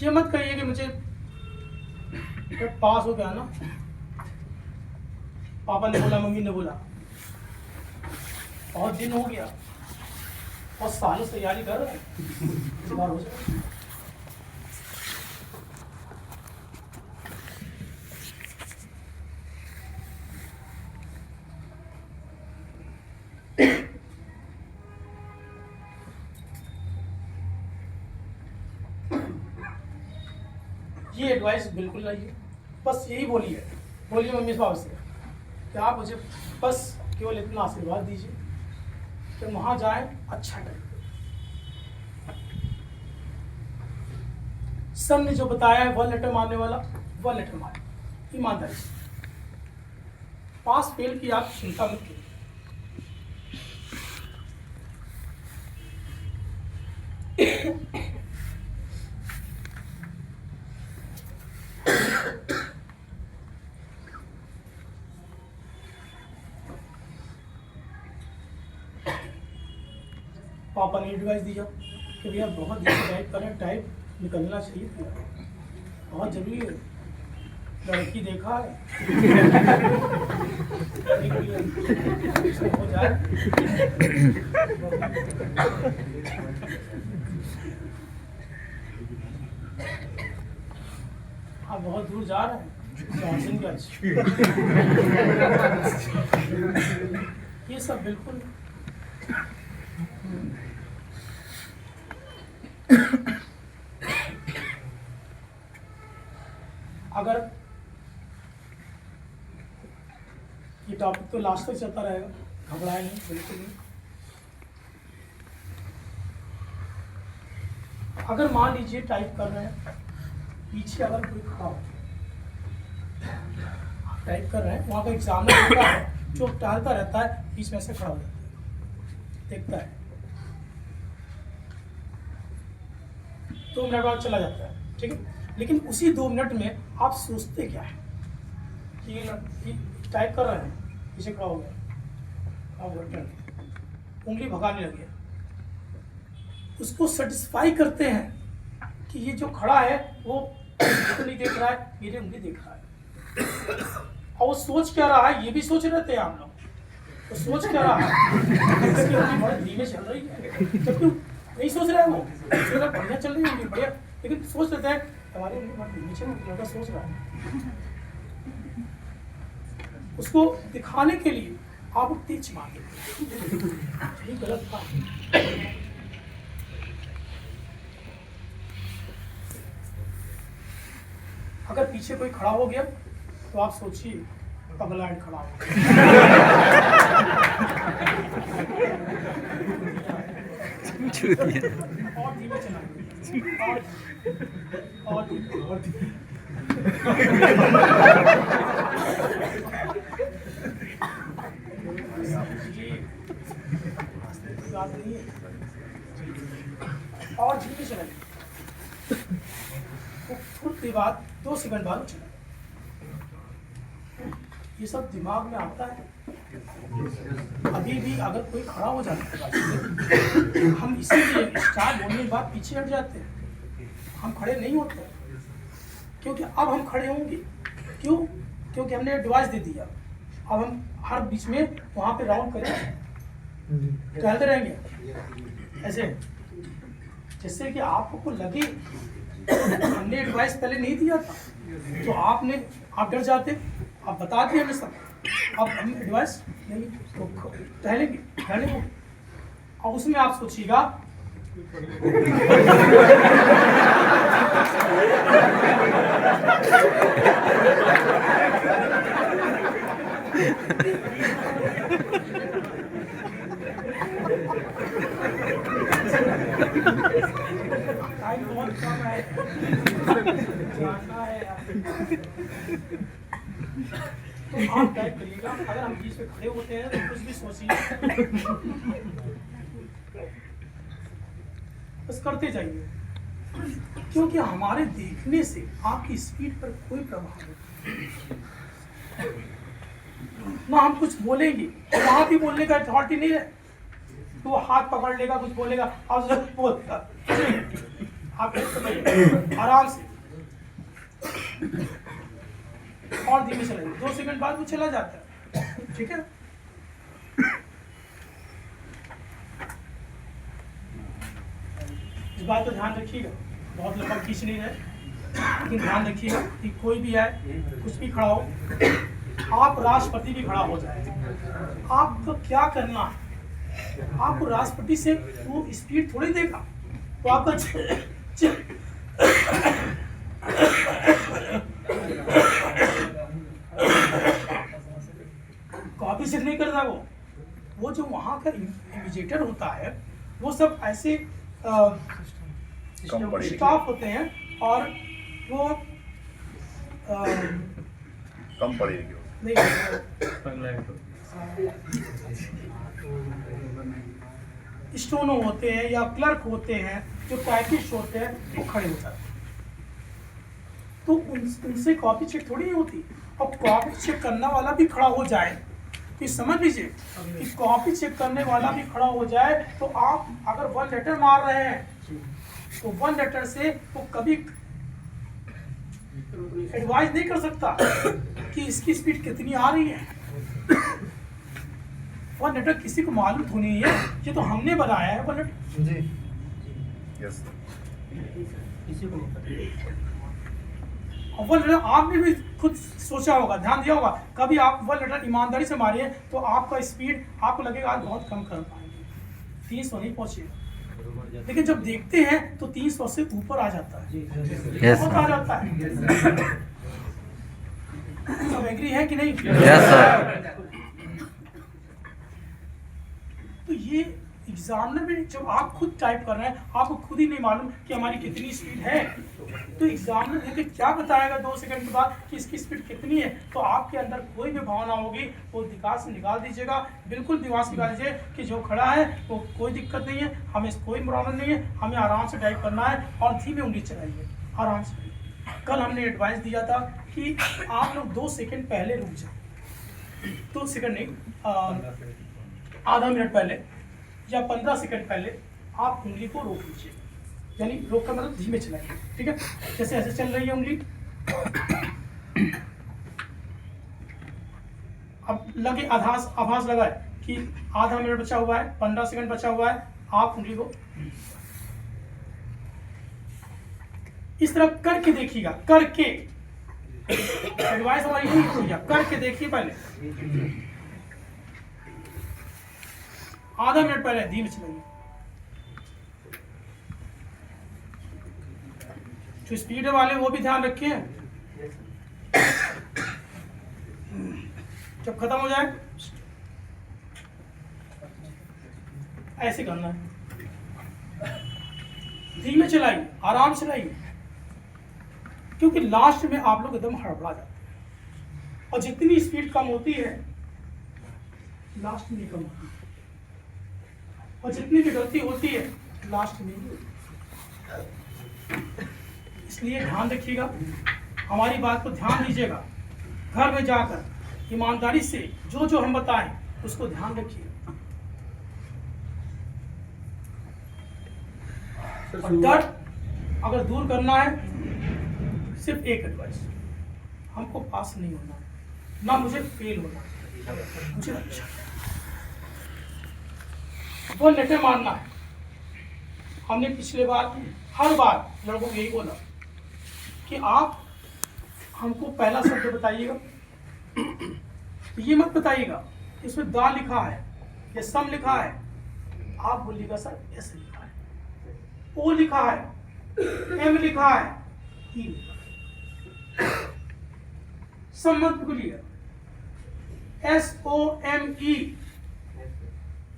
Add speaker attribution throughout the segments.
Speaker 1: ये मत कहिए कि मुझे पास हो गया ना, पापा ने बोला, मम्मी ने बोला, बहुत दिन हो गया और सालों से तैयारी कर रहे हैं, इस बार हो जाए। ये एडवाइस बिल्कुल नहीं है, बस यही बोलिए मम्मी साहब से कि आप मुझे बस केवल इतना आशीर्वाद दीजिए कि वहाँ जाए अच्छा टाइम। सर ने जो बताया है 1 लेटर मारने वाला 1 लेटर मारे, ईमानदारी से। पास फेल की आप चिंता मत कीजिए। पापा ने एडवाइस दिया कि भैया बहुत जल्दी टाइप करें, टाइप निकलना चाहिए, बहुत जरूरी है, लड़की देखा है हो जाए। आप बहुत दूर जा रहे हैं, ये सब बिल्कुल अगर ये टॉपिक तो लास्ट तक चलता रहेगा, घबराए नहीं, बिल्कुल नहीं। अगर मान लीजिए टाइप कर रहे हैं, पीछे अगर कोई खड़ा हो, आप टाइप कर रहे हैं, वहाँ का एग्जामिनर होता है जो टहलता रहता है, बीच में से खड़ा हो जाता है, देखता है, 2 मिनट बाद चला जाता है, ठीक है। लेकिन उसी 2 मिनट में आप सोचते क्या है कि टाइप कर रहे हैं, पीछे खड़ा हो गया, आप उंगली भगाने लगे, उसको सेटिस्फाई करते हैं कि ये जो खड़ा है वो तो नहीं देख रहा है, मेरी उंगली देख रहा है, और वो सोच क्या रहा है, ये भी सोच रहे थे आप लोग, तो सोच क्या रहा है, इसकी उंगली बहुत धीमे चल रही है, जबकि नहीं सोच रहा है वो, बढ़िया चल रही है बढ़िया, लेकिन सोच लेते हैं हमारी उंगली बहुत धीमी चल रही है, लड़का सोच रहा है। उसको दिखाने के लिए आप तेज मार देते, यही गलत था। अगर पीछे कोई खड़ा हो गया तो आप सोचिए अगला एंड खड़ा हो और धीमे चलाइए, और और धीमे चलाइए, थोड़ी बाद 2 सेकंड बाद चलाइए। ये सब दिमाग में आता है। अभी भी अगर कोई खड़ा हो जाता है, हम इसीलिए स्टार्ट होने के बाद पीछे हट जाते हैं, हम खड़े नहीं होते, क्योंकि अब हम खड़े होंगे, क्यों? क्योंकि हमने एडवाइस दे दिया, अब हम हर बीच में वहाँ पे राउंड करेंगे, टहलते रहेंगे ऐसे, जिससे कि आपको लगे हमने एडवाइस पहले नहीं दिया था, तो आप डर जाते, आप बता दिए हमें सब, अब हम एडवाइस नहीं, तो टहलेंगे, और उसमें आप सोचिएगा टाइम बहुत कम है, जानना है तो आप टाइप करिएगा। अगर हम बीच में खड़े होते हैं तो कुछ भी सोचिए, बस करते जाइए, क्योंकि हमारे देखने से आपकी स्पीड पर कोई प्रभाव नहीं, ना हम कुछ बोलेंगे, और वहां भी बोलने का अथॉरिटी नहीं है, तो वो हाथ पकड़ लेगा, कुछ बोलेगा, आप जरूर बोलेगा, आप एक समझिए आराम से और धीमे चलाइए, 2 सेकंड बाद वो चला जाता है, ठीक है। इस बात को ध्यान रखिएगा, बहुत लंबा खींच नहीं रहे, लेकिन ध्यान रखिएगा कि कोई भी आए, कुछ भी खड़ा हो, आप राष्ट्रपति भी खड़ा हो जाए, आपको क्या करना है, आपको राष्ट्रपति से वो स्पीड थोड़ी देगा, तो आपका कॉपी से नहीं करता वो जो वहाँ का इमिजिएटर होता है, वो सब ऐसे स्टाफ होते हैं और वो
Speaker 2: कम पड़ेगी
Speaker 1: नहीं स्टोनो होते हैं या क्लर्क होते हैं, जो टाइपिस्ट होते हैं, वो खड़े हो जाते हैं, तो उनसे कॉपी चेक थोड़ी नहीं होती। और कॉपी चेक करने वाला भी खड़ा हो जाए, तो समझ लीजिए कि कॉपी चेक करने वाला भी खड़ा हो जाए, तो आप अगर 1 लेटर मार रहे हैं तो 1 लेटर से वो कभी एडवाइस नहीं कर सकता कि इसकी स्पीड कितनी आ रही है। 1 लेटर किसी को मालूम तो नहीं है, ये तो हमने बनाया है 1 लेटर
Speaker 2: जी। यस
Speaker 1: किसी को नहीं पता। 1 लेटर आपने भी खुद सोचा होगा, ध्यान दिया होगा, कभी आप 1 लेटर ईमानदारी से मारिए तो आपका स्पीड आपको लगेगा आज बहुत कम कर पाएंगे, 300 नहीं पहुंचेगा, लेकिन जब देखते हैं तो 300 से ऊपर आ जाता है, बहुत आ जाता है। सब एग्री है कि नहीं?
Speaker 3: Yes sir.
Speaker 1: तो ये एग्जामिनर में जब आप खुद टाइप कर रहे हैं, आपको खुद ही नहीं मालूम कि हमारी कितनी स्पीड है, तो एग्जामिनर देखिए क्या बताएगा 2 सेकंड के बाद कि इसकी स्पीड कितनी है, तो आपके अंदर कोई भी भावना होगी वो दिमाग से निकाल दीजिएगा, बिल्कुल दिमाग से निकाल दीजिए कि जो खड़ा है वो कोई दिक्कत नहीं है, हमें कोई प्रॉब्लम नहीं है, हमें आराम से टाइप करना है और धीमे उंगली चलाइए, आराम से। कल हमने एडवाइस दिया था कि आप लोग 2 सेकंड पहले रुक जाए, 2 सेकंड नहीं, आधा मिनट पहले या 15 सेकंड पहले आप उंगली को रोक लीजिए, यानी रोक का मतलब धीमे चलाइए, ठीक है। जैसे ऐसे चल रही है उंगली, अब लगे आभास लगाए कि आधा मिनट बचा हुआ है, 15 सेकंड बचा हुआ है, आप उंगली को इस तरह करके देखिएगा, करके एडवाइस हमारी यही होगी, करके देखिए पहले, आधा मिनट पहले धीमे चलाइए। जो स्पीड वाले वो भी ध्यान रखिए, जब खत्म हो जाए ऐसे करना है, धीमे चलाइए, आराम से चलाइए, क्योंकि लास्ट में आप लोग एकदम हड़बड़ा जाते हैं, और जितनी स्पीड कम होती है लास्ट में कम होती है, और जितनी भी गलती होती है लास्ट में ही होती है। इसलिए ध्यान रखिएगा, हमारी बात को ध्यान दीजिएगा, घर में जाकर ईमानदारी से जो जो हम बताएं उसको ध्यान रखिएगा। और डर अगर दूर करना है, सिर्फ एक एडवाइस, हमको पास नहीं होना, ना मुझे फेल होना, मुझे अच्छा 1 लेटर मारना है। हमने पिछले बार हर बार लड़कों को यही बोला कि आप हमको पहला शब्द बताइएगा, तो ये मत बताइएगा इसमें दा लिखा है या सम लिखा है, आप बोलिएगा सर एस लिखा है, ओ लिखा है, एम लिखा है, ई लिखा है, सम मत बोलिएगा, SOME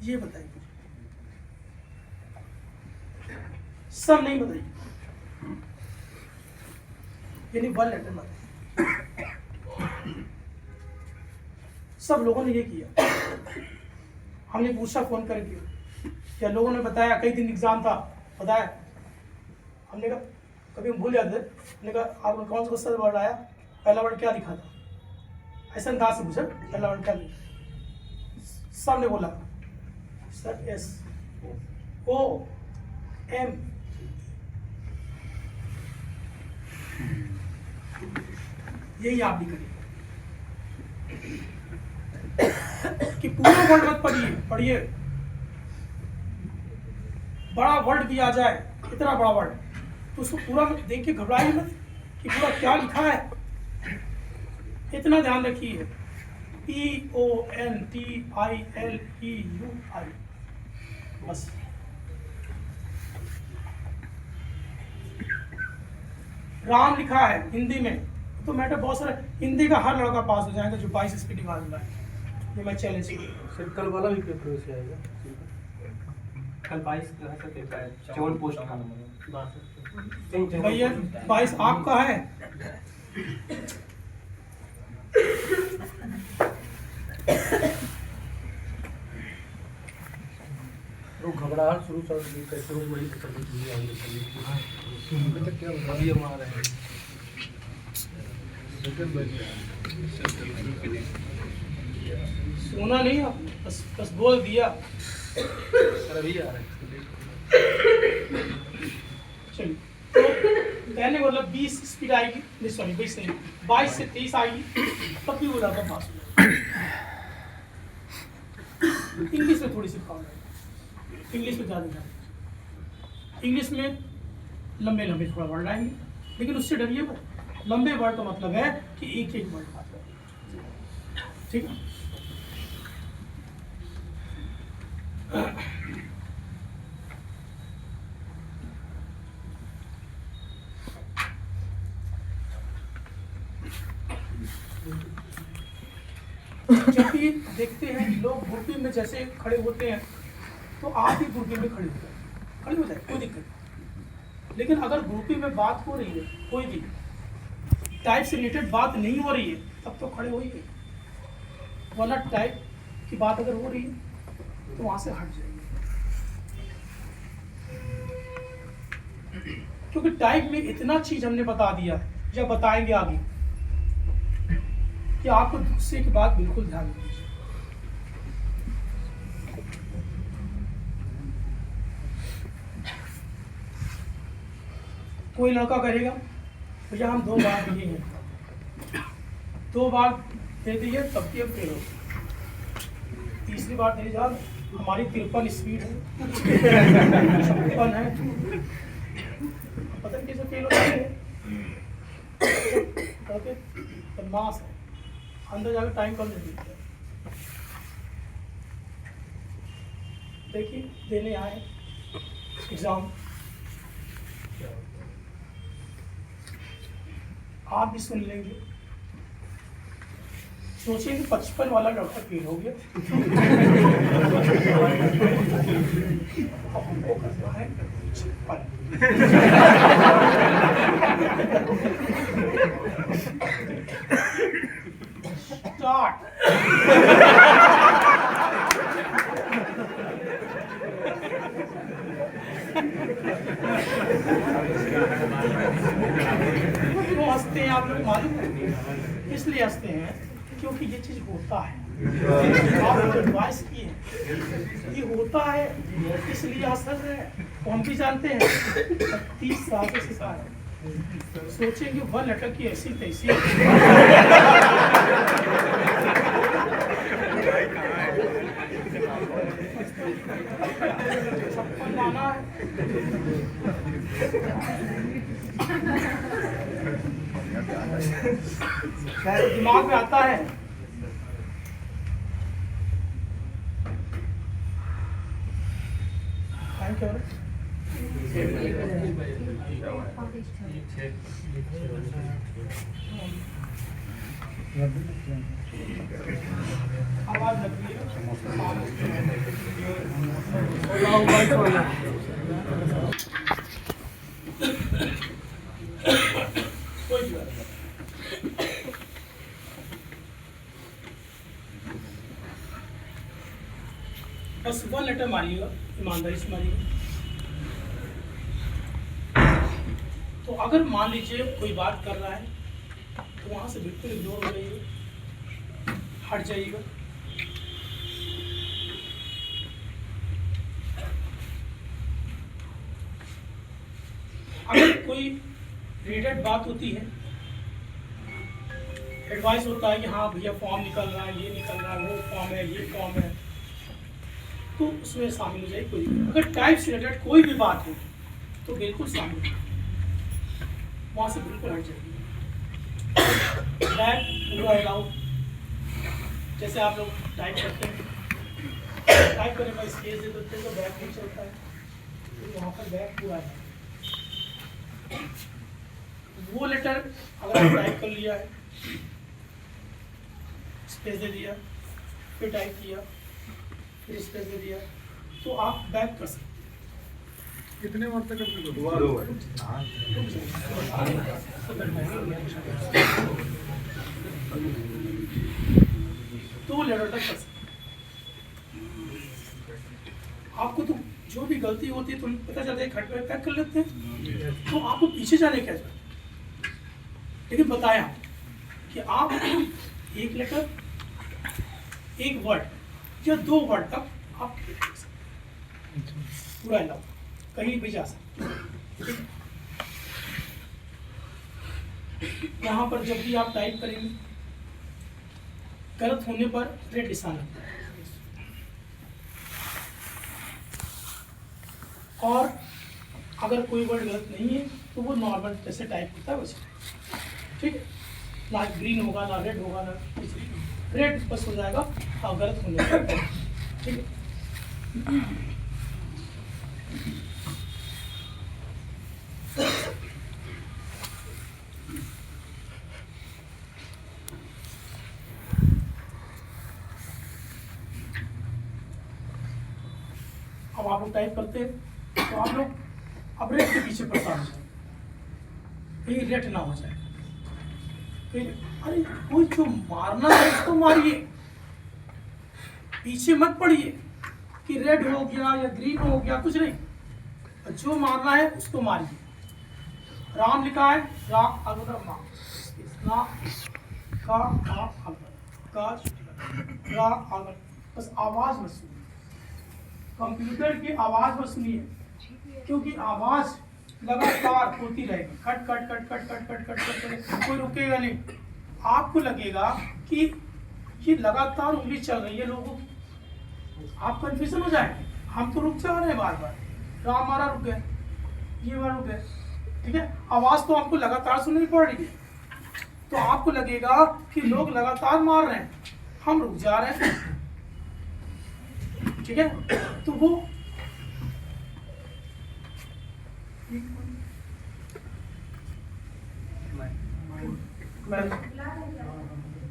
Speaker 1: ये बताइए, सब नहीं बताइए, यानी 1 लेटर बताइए। सब लोगों ने ये किया, हमने पूछा फोन करके, क्या लोगों ने बताया, कई दिन एग्जाम था बताया, हमने कहा कभी हम भूल जाते, हमने कहा आपका कौन सा क्वेश्चन वर्ड आया, पहला वर्ड क्या लिखा था, ऐसा अंदाज से पूछा पहला वर्ड क्या लिखा, सब ने बोला सर SOM यही आप भी करिए कि पूरा वर्ड मत पढ़िए। बड़ा वर्ड भी आ जाए, इतना बड़ा वर्ड, तो उसको पूरा देख के घबराइए मत कि पूरा क्या लिखा है। इतना ध्यान रखिए, PONTILEUI, बस। राम लिखा है हिंदी में, तो मैटर बहुत सारा हिंदी का हर लड़का पास हो जाएगा जो 22 स्पीड निकाल रहा है। ये मैं चैलेंज
Speaker 3: सर कल वाला भी पेपर से आएगा।
Speaker 4: कल 22 का है पेपर है, 54 पोस्ट का नंबर।
Speaker 1: भैया 22 आपका है।
Speaker 3: वो घबराहट शुरू चल रही कैसे वही तकलीफ नहीं आएगी अभी तक क्या अभी हम आ रहे हैं।
Speaker 1: सोना नहीं आप, बस बोल दिया।
Speaker 3: सर अभी आ रहे हैं।
Speaker 1: चलिए, तो कहने का मतलब 20 स्पीड आएगी, नहीं सॉरी 20 नहीं, 22 से 23 आएगी, तब भी वो लड़का पास हो जाएगा। इंग्लिश में थोड़ी सी प्रॉब्लम है, इंग्लिश में ज़्यादा ध्यान, इंग्लिश में लंबे लंबे थोड़ा वर्ड आएंगे, लेकिन उससे डरिए मत। लंबे वर्ड का मतलब है कि एक एक वर्ड बात करें, ठीक है। जब भी देखते हैं लोग ग्रुपिंग में जैसे खड़े होते हैं, तो आप भी ग्रुपिंग में खड़े हो जाए, कोई दिक्कत नहीं। लेकिन अगर ग्रुपिंग में बात हो रही है, कोई भी टाइप से रिलेटेड बात नहीं हो रही है, तब तो खड़े होइए, वरना टाइप की बात अगर हो रही है तो वहां से हट जाइए। क्योंकि टाइप में इतना चीज हमने बता दिया है, जब बताएंगे आगे, कि आपको दूसरे की बात बिल्कुल ध्यान नहीं दीजिए। कोई लड़का करेगा, भैया हम 2 बार दिए हैं, 2 बार दे दिए, तब भी अब फेल हो, तीसरी बार दे जा, हमारी 53 स्पीड है, 56 है, पता नहीं कैसे फेल हो जाते हैं, बदमाश है, अंदर जाकर टाइम कम नहीं देते। देखिए देने आए एग्जाम, आप भी सुन लेंगे, सोचेंगे 55 वाला डॉक्टर फेल हो गया, अब हमको करना है 56। स्टार्ट। क्यों हंसते हैं आप लोग मालूम है? इसलिए हंसते हैं क्योंकि ये चीज होता है, आपको एडवाइस की है, ये होता है, इसलिए हंस रहे हैं। हम भी जानते हैं, 30 साल से सिखा है, सोचेंगे 1 लेटर की ऐसी तैसी सबको माना है। दिमाग में आता है, क्या हो रहा है? आवाज लग रही है। बस 1 लेटर मारिएगा, ईमानदारी से मारिएगा। तो अगर मान लीजिए कोई बात कर रहा है, तो वहां से बिल्कुल इग्नोर हो जाइएगा, हट जाइएगा। अगर कोई रिलेटेड बात होती है एडवाइस होता है कि हाँ भैया फॉर्म निकल रहा है, ये निकल रहा है, वो फॉर्म है, ये फॉर्म है, तो उसमें शामिल हो जाए। कोई अगर टाइप से रिलेटेड कोई भी बात हो तो बिल्कुल शामिल हो, वहाँ से बिल्कुल हट जाइए। बैक पूरा अलाउ, जैसे आप लोग टाइप करते हैं, टाइप करने का स्पेस दे देते हैं तो बैक नहीं चलता है, तो वहाँ पर बैक पूरा है। वो लेटर अगर आप टाइप कर लिया है, स्पेस दे दिया, फिर टाइप किया, फिर स्पेस दे दिया, तो आप बैक कर सकते हैं।
Speaker 3: कितने बार तक कर दो?
Speaker 1: तो वो लेटर तक कर सकते। आपको तो जो भी गलती होती है तुम पता चलता है, खट पे पैक कर लेते हैं, तो आपको पीछे जाने क्या जरूरत। लेकिन बताया कि आप एक लेटर, एक वर्ड या 2 वर्ड तक आप पूरा अलाउ, कहीं भी जा सकते। यहाँ पर जब भी आप टाइप करेंगे, गलत होने पर रेड निशान लगता है, और अगर कोई वर्ड गलत नहीं है तो वो नॉर्मल जैसे टाइप होता है वैसे, ठीक है। ना ग्रीन होगा, ना रेड होगा, ना कुछ रेड बस हो जाएगा और गलत होने पर, ठीक है। अब आप लोग टाइप करते हैं तो आप लोग अब रेट के पीछे परेशान हो जाए, कहीं रेट ना हो जाए, कहीं अरे कोई जो मारना है उसको मारिए, पीछे मत पड़िए कि रेड हो गया या ग्रीन हो गया, कुछ नहीं, जो मारना है उसको मारिए। राम लिखा है, रा अगर मा ना का अगर का रा अगर, बस आवाज मत सुनिए, कंप्यूटर की आवाज मत सुनिए, क्योंकि आवाज लगातार होती रहेगी, cut cut cut cut cut cut cut cut cut, कोई रुकेगा नहीं। आपको लगेगा कि ये लगातार उंगली चल रही है, लोगों आप कंफ्यूजन हो जाएंगे, हम तो रुक जा रहे हैं बार बार, राम हमारा रुक गया, ये हमारा रुक गया, ठीक है। आवाज तो आपको लगातार सुननी पड़ रही है, तो आपको लगेगा कि लोग लगातार मार रहे हैं, हम रुक जा रहे हैं, ठीक है। तो वो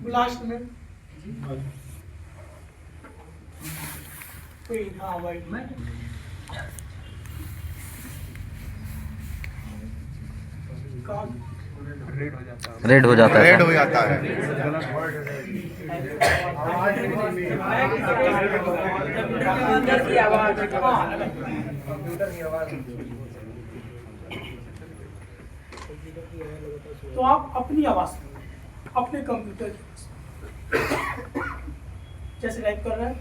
Speaker 1: लास्ट में कोई हाँ वाइट में
Speaker 5: रेड हो जाता है।
Speaker 2: रेड हो जाता है।
Speaker 1: कंप्यूटर की आवाज, तो आप अपनी आवाज सुनिए, अपने कंप्यूटर की आवाज। जैसे टाइप कर रहे हैं,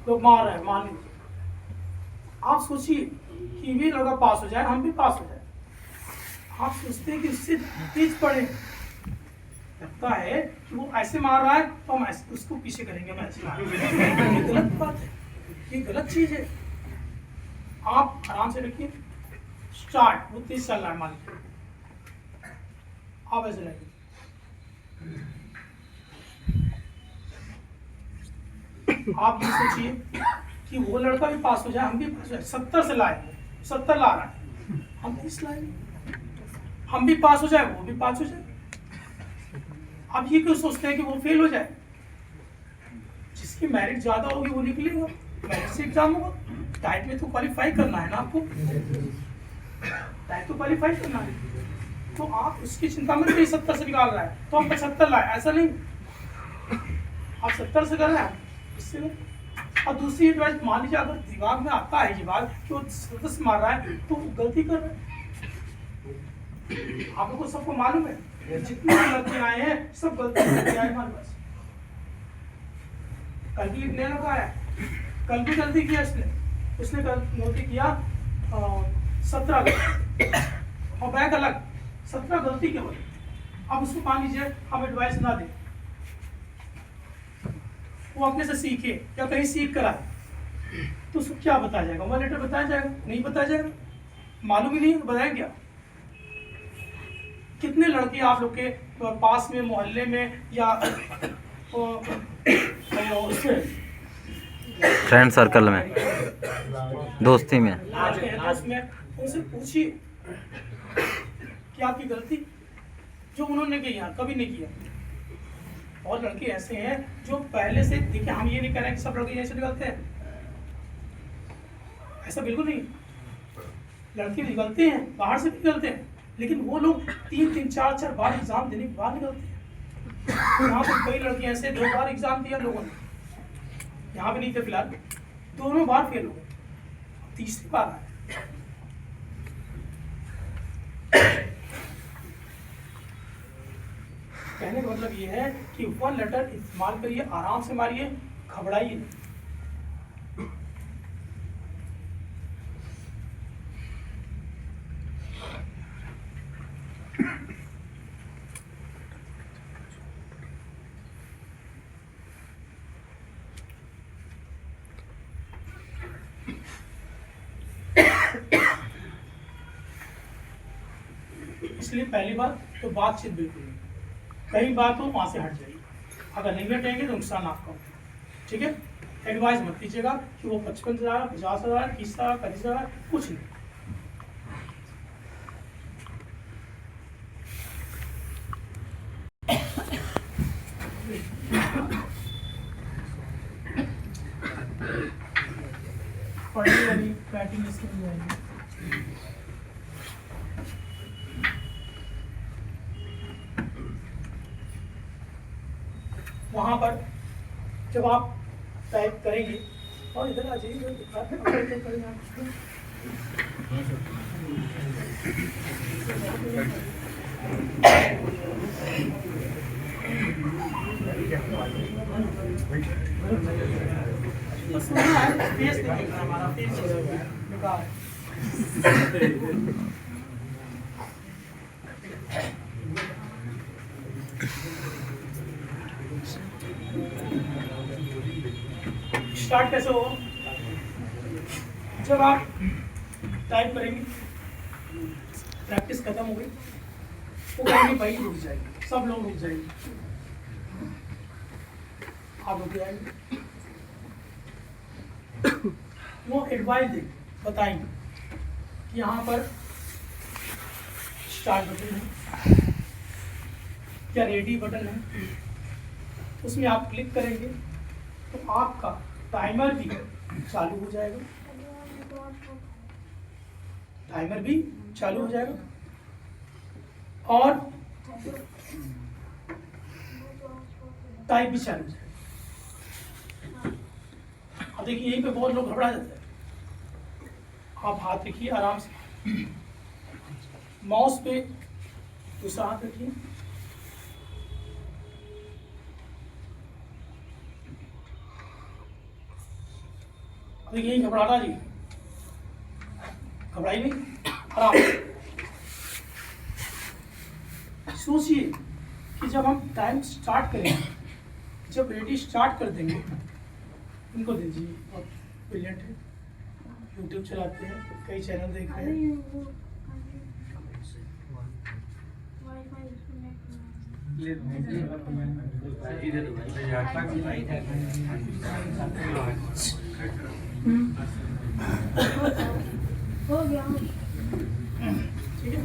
Speaker 1: लोग मार रहे हैं, मान लीजिए, आप सोचिए कि ये लड़का पास हो जाए, हम भी पास हो जाए, आप सोचते हैं कि उससे तेज पड़े, लगता है कि वो ऐसे मार रहा है तो हम ऐसे उसको पीछे करेंगे, मैं ऐसे मारूंगा। ये गलत बात है, ये गलत चीज है। आप आराम से रखिए, स्टार्ट, वो तेज चल रहा है, मान लीजिए आप ऐसे लगे, आप ये सोचिए कि वो लड़का भी पास हो जाए, हम भी पास हो जाए, 70 से लाए, 70 ला रहा है, हम 30 लाएंगे, हम भी पास हो जाए, वो भी पास हो जाए। अब ये क्यों सोचते हैं कि वो फेल हो जाए? जिसकी मेरिट ज्यादा होगी वो निकलेगा, मेरिट से एग्जाम होगा, टाइप में तो क्वालिफाई करना है ना आपको, टाइप तो क्वालिफाई करना है, तो आप उसकी चिंता मत करिए। 70 से निकाल रहा है तो हम 75 लाए, ऐसा नहीं, आप 70 से कर रहे हैं इससे। और दूसरी एडवाइस, मान लीजिए अगर दिमाग में आता है ये बात कि वो 70 से मार रहा है तो वो गलती कर रहा है, आप लोगों को सबको मालूम है जितनी गलतियां आए हैं सब गलती करके आए हमारे पास। कल भी ने लगाया, कल भी गलती किया उसने कल गलती किया 17 और बैग अलग, 17 गलती के वजह, अब उसको मान लीजिए हम एडवाइस ना दें, वो अपने से सीखे या कहीं सीख कर आए, तो उसको क्या बताया जाएगा? मोबाइल लेटर बताया जाएगा? नहीं बताया जाएगा, मालूम ही नहीं है, बताया क्या? कितने लड़के आप लोग के पास में, मोहल्ले में या उसमें
Speaker 5: फ्रेंड सर्कल में, दोस्ती में,
Speaker 1: दोस्त में, उनसे पूछिए कि आपकी गलती जो उन्होंने की यार कभी नहीं किया। और लड़के ऐसे हैं जो पहले से, देखिए हम ये नहीं कह रहे हैं कि सब लड़के ऐसे निकलते हैं, ऐसा बिल्कुल नहीं, लड़के निकलते हैं, बाहर से भी निकलते हैं, लेकिन वो लोग 3-3, 4-4 बार एग्जाम देने के बाद निकलते हैं। यहाँ पर कई लड़के ऐसे 2 बार एग्जाम दिया लोगों ने, यहाँ पे नहीं थे फिलहाल, दोनों बार फेल हो गए, तीसरी बार आए। कहने का मतलब ये है कि 1 लेटर इस्तेमाल करिए, आराम से मारिए, घबराइए नहीं। इसलिए पहली बात तो बातचीत बिल्कुल नहीं, कई बार तो वहाँ से हट जाइए, अगर नहीं हटेंगे तो नुकसान आपका होगा, ठीक है? एडवाइस मत कीजिएगा कि वो 55,000, 50,000, 30,000, 35,000, कुछ नहीं। पढ़ने वाली बैटिंग स्किल जाएगी। वहाँ पर जब आप टाइप करेंगे, और इधर आ जाइए, हमारा बेकार। स्टार्ट कैसे होगा? जब आप टाइप करेंगे, प्रैक्टिस खत्म हो गई, वो कहेंगे भाई रुक जाएगी, सब लोग रुक जाएंगे, आप रुक जाएंगे, वो एडवाइस देंगे, बताएंगे कि यहाँ पर स्टार्ट बटन है या रेडी बटन है, उसमें आप क्लिक करेंगे तो आपका टाइमर भी चालू हो जाएगा, टाइमर भी चालू हो जाएगा और टाइप भी चालू हो जाएगा। अब देखिए यहीं पे बहुत लोग घबरा जाते हैं, आप हाथ रखिए आराम से, माउस पे दूसरा हाथ रखिए, देखिए यही घबराना जी, घबराई नहीं, आराम। सोचिए कि जब हम टाइम स्टार्ट करेंगे, जब रेडी स्टार्ट कर देंगे, इनको दीजिए, और ब्रिलियंट है, यूट्यूब चलाते हैं, कई चैनल देख रहे हैं,
Speaker 6: हो गया।
Speaker 1: ठीक है?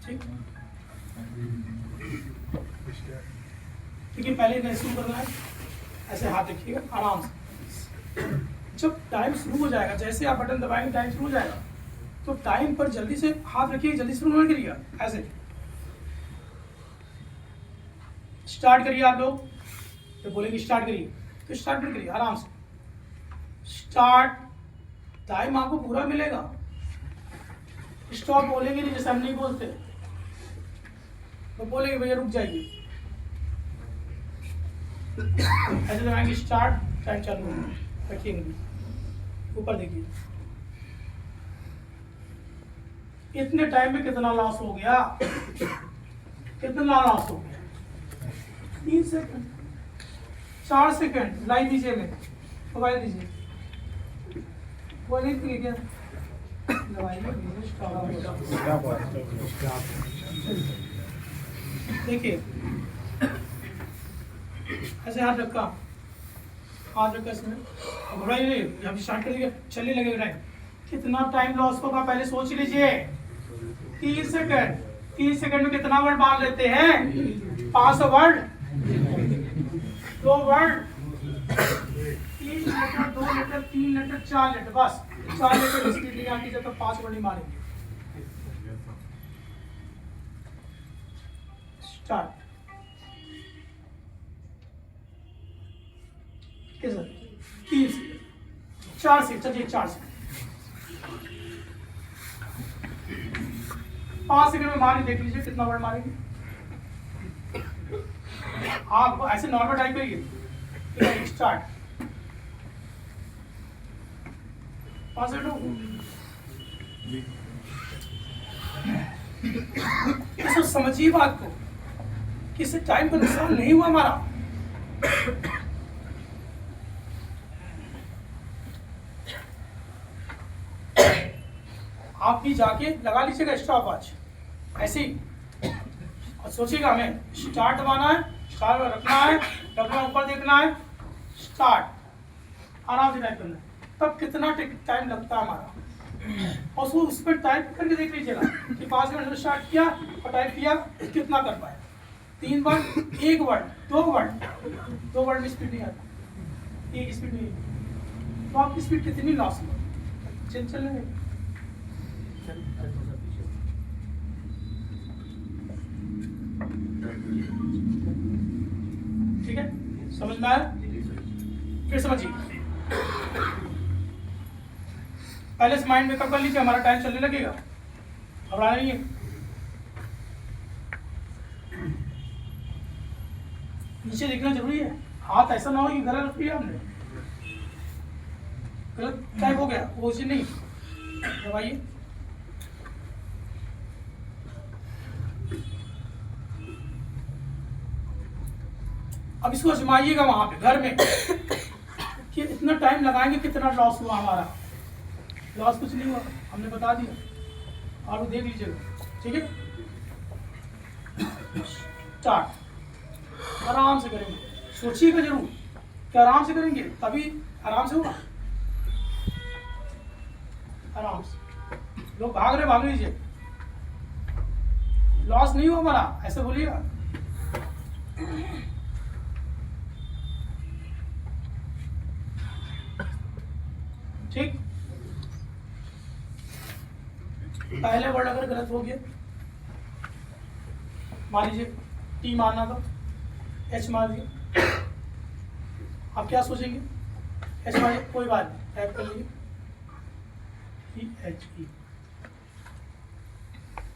Speaker 1: ठीक, देखिए पहले इन्हें शुरू करना है, ऐसे हाथ रखिएगा आराम से। जब टाइम शुरू हो जाएगा, जैसे आप बटन दबाएंगे टाइम शुरू हो जाएगा, तो टाइम पर जल्दी से हाथ रखिए, जल्दी शुरू होने करिएगा, ऐसे स्टार्ट करिए। आप लोग तो बोलेंगे स्टार्ट करिए, तो स्टार्ट भी करिए आराम से, स्टार्ट, टाइम आपको पूरा मिलेगा, स्टॉप बोलेंगे नहीं, जैसे हम नहीं बोलते, तो बोलेंगे भैया रुक जाइए, ऐसे लगाएंगे स्टार्ट, टाइम चालू होगा, रखिए ऊपर देखिए, इतने टाइम में कितना लॉस हो गया, कितना लॉस हो गया? 3 सेकंड, 4 सेकंड। लाइन दीजिए, में मोबाइल दीजिए, वो नहीं थी क्या? देखिए ऐसे हाथ रखा, हाथ रखा इसमें, घबराइए नहीं, अभी स्टार्ट कर दिया, चलने लगेगा टाइम। कितना टाइम लॉस होगा पहले सोच लीजिए। 30 सेकंड। 30 सेकंड में कितना वर्ड मान लेते हैं? 500 word, 2 word, 3 letter, 2 letter, 3 letter, 4 letter, बस 4 लेटर स्पीड नहीं आती जब तक 5 वर्ड नहीं मारेंगे। स्टार्ट। कैसे? 3 से 4 से, चलिए 4 से 5 सेकंड में मारे, देख लीजिए कितना वर्ड मारेंगे। आप ऐसे नॉर्मल टाइप करिए। स्टार्ट। 5 सेकंड। इसको समझिए बात को, कि इससे टाइम का नुकसान नहीं हुआ हमारा। आप भी जाके लगा लीजिएगा स्टॉप वॉच ऐसे ही, और सोचिएगा हमें स्टार्ट दबाना है, स्टार्ट रखना है, रखना ऊपर देखना है, स्टार्ट आराम से टाइप करना है। तब कितना टाइम लगता है हमारा, और उस पर टाइप करके देख लीजिएगा कि 5 मिनट में स्टार्ट किया और टाइप किया कितना कर पाए। 3 वर्ड, 1 वर्ड, 2 वर्ड, 2 वर्ड में स्पीड नहीं आता, 1 स्पीड नहीं, तो आपकी स्पीड कितनी लॉस हुआ? चलने ठीक है, समझ में आया? फिर समझिए, पहले से माइंड मेकअप कर लीजिए, हमारा टाइम चलने लगेगा, घबराना नहीं है। नीचे देखना जरूरी है, हाथ ऐसा ना हो कि गलत रख लिया हमने, गलत टाइप हो गया, वो उसे नहीं दबाइए। अब इसको आजमाइएगा वहां पे घर में कि इतना टाइम लगाएंगे कितना लॉस हुआ हमारा। लॉस कुछ नहीं हुआ, हमने बता दिया, और वो देख लीजिएगा, ठीक है। स्टार्ट। आराम से करेंगे, सोचिएगा जरूर कि आराम से करेंगे तभी आराम से होगा, आराम से। लोग भाग रहे, भाग लीजिए, लॉस नहीं हुआ हमारा, ऐसे बोलिएगा। ठीक, पहले वर्ड अगर गलत हो गया, मान लीजिए टी मारना था, एच मार दिया, आप क्या सोचेंगे? एच मारिए, कोई बात नहीं, टाइप कर लीजिए एच ई।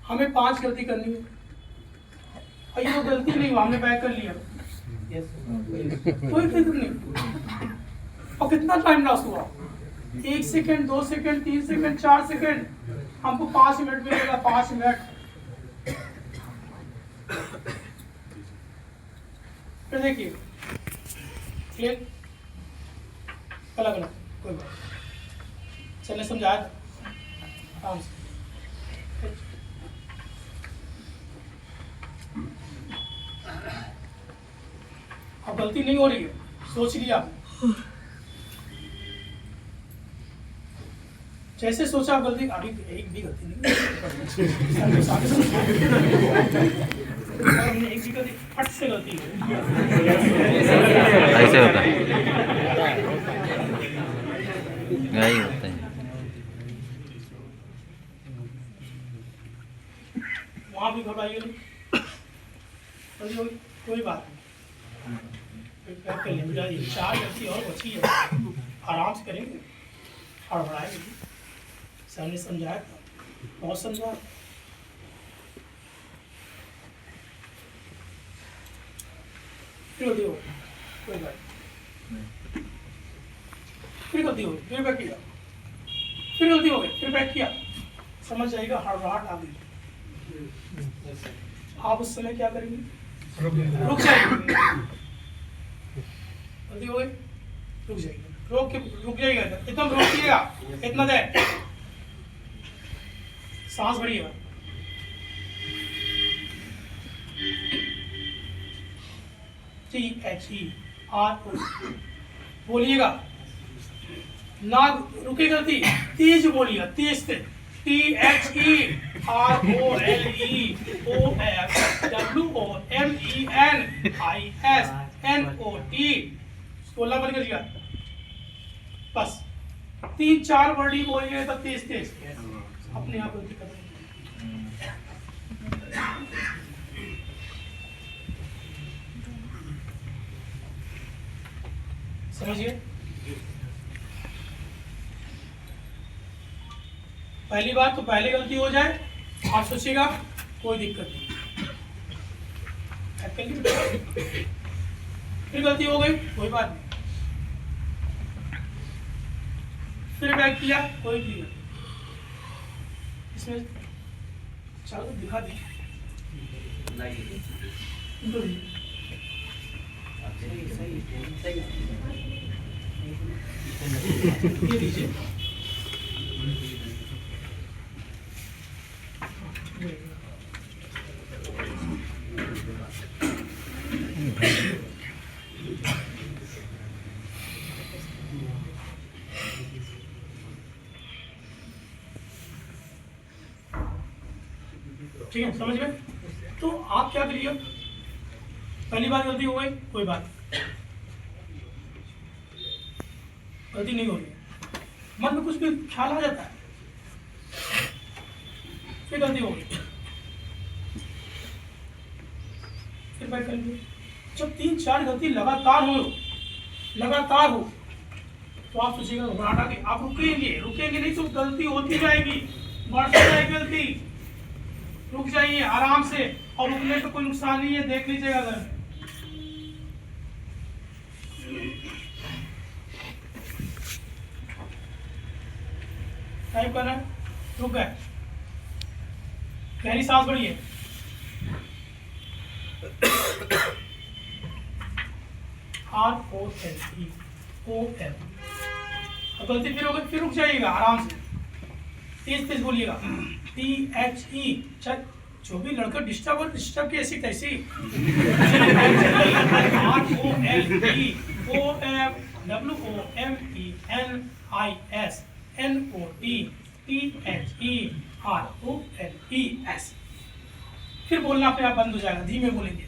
Speaker 1: हमें 5 गलती करनी है, और ये तो गलती नहीं हुआ, हमने बैक कर लिया, कोई दिक्कत नहीं। और कितना टाइम लॉस हुआ? 1 सेकंड, 2 सेकंड, 3 सेकंड, 4 सेकंड, हमको 5 मिनट मिलेगा, 5 मिनट। फिर देखिए, एक अलग अलग, कोई बात चलने समझाया था आराम से। अब गलती नहीं हो रही है, सोच लिया आपने, जैसे सोचा आप गलती, अभी एक भी गलती नहीं, हमने एक भी गलती, फट से गलती
Speaker 5: ऐसे होता है, यही होता है।
Speaker 1: वहाँ भी घबराइए नहीं, कोई बात नहीं, 4 गलती और बची है, आराम से करेंगे, हड़बड़ाएंगे। सर ने समझाया था, बहुत समझा, फिर गलती हो, कोई बात, फिर गलती हो, फिर बैक किया, फिर गलती हो गई, फिर बैक किया, समझ जाएगा हड़बड़ाहट आ गई। आप उस समय क्या करेंगे? रुक जाइए। जल्दी हो गई, रुक जाइए, रुक जाइएगा, एकदम रोकिएगा, इतना देर सांस भरिएगा। THERO बोलिएगा, नाक रुके गलती, तेज बोलिएगा, तेज से THEROLEOMENISNOT बोलना बंद करिएगा। बस 3-4 वर्ड ही बोलिए तब तेज तेज अपने आप गलती कर। समझिए, पहली बात तो पहले गलती हो जाए आप सोचिएगा कोई दिक्कत नहीं, फिर गलती हो गई कोई बात नहीं, फिर बैक किया कोई दिक्कत, इसमें चलो दिखा दी ये दीजिए। ठीक है, समझ गए? तो आप क्या करिए, पहली बार गलती हो गई कोई बात, गलती नहीं हो रही, मन में कुछ भी ख्याल आ जाता है, फिर गलती हो गई, फिर बैठ करेंगे। जब 3-4 गलती लगातार हो तो आप सोचिएगा घबराहट आ गई, आप रुकेंगे नहीं तो गलती होती जाएगी, बढ़ती जाएगी गलती। रुक जाइए आराम से, और रुकने का कोई नुकसान नहीं है, देख लीजिएगा अगर टाइप करना है। रुक गए, गहरी सांस भरिए, ROLEOM, गलती फिर हो गई, फिर रुक जाइएगा आराम से, तेज तेज बोलिएगा, THE, जो भी लड़का डिस्टर्ब की ऐसी तैसी, ROLEOMENISNOTTHEROLES, फिर बोलना अपने आप बंद हो जाएगा, धीमे बोलेंगे,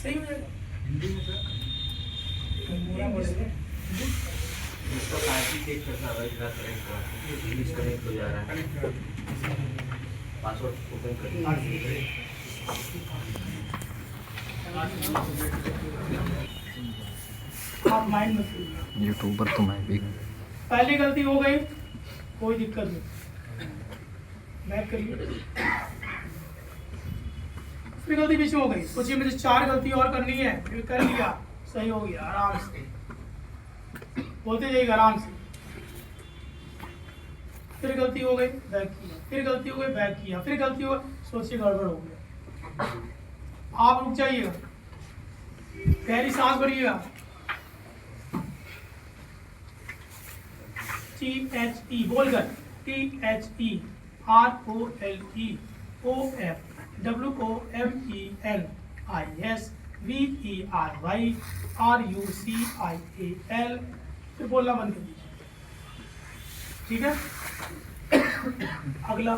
Speaker 1: सही हो जाएगा।
Speaker 7: जिसका पार्टी चेक करना है इधर करेक्ट डिस्कनेक्ट हो जा रहा है, पासवर्ड ओपन करिए।
Speaker 1: आप माइंड में
Speaker 5: यूट्यूबर तो मैं भी।
Speaker 1: पहली गलती हो गई कोई दिक्कत नहीं, बैक करिए, फिर गलती पीछे हो गई, सोचिए मुझे 4 गलती और करनी है, फिर कर लिया, सही हो गया, आराम से बोलते जाइएगा आराम से, फिर गलती हो गई बैक किया, फिर गलती हो गई बैक किया, फिर गलती हो गई, सोचिए गड़बड़ हो गया, आप रुक जाइएगा, गहरी सांस भरिएगा, THE बोलकर, THEROLEOMENISVERYRUCIAL, फिर बोलना बंद कर दीजिए, ठीक है। अगला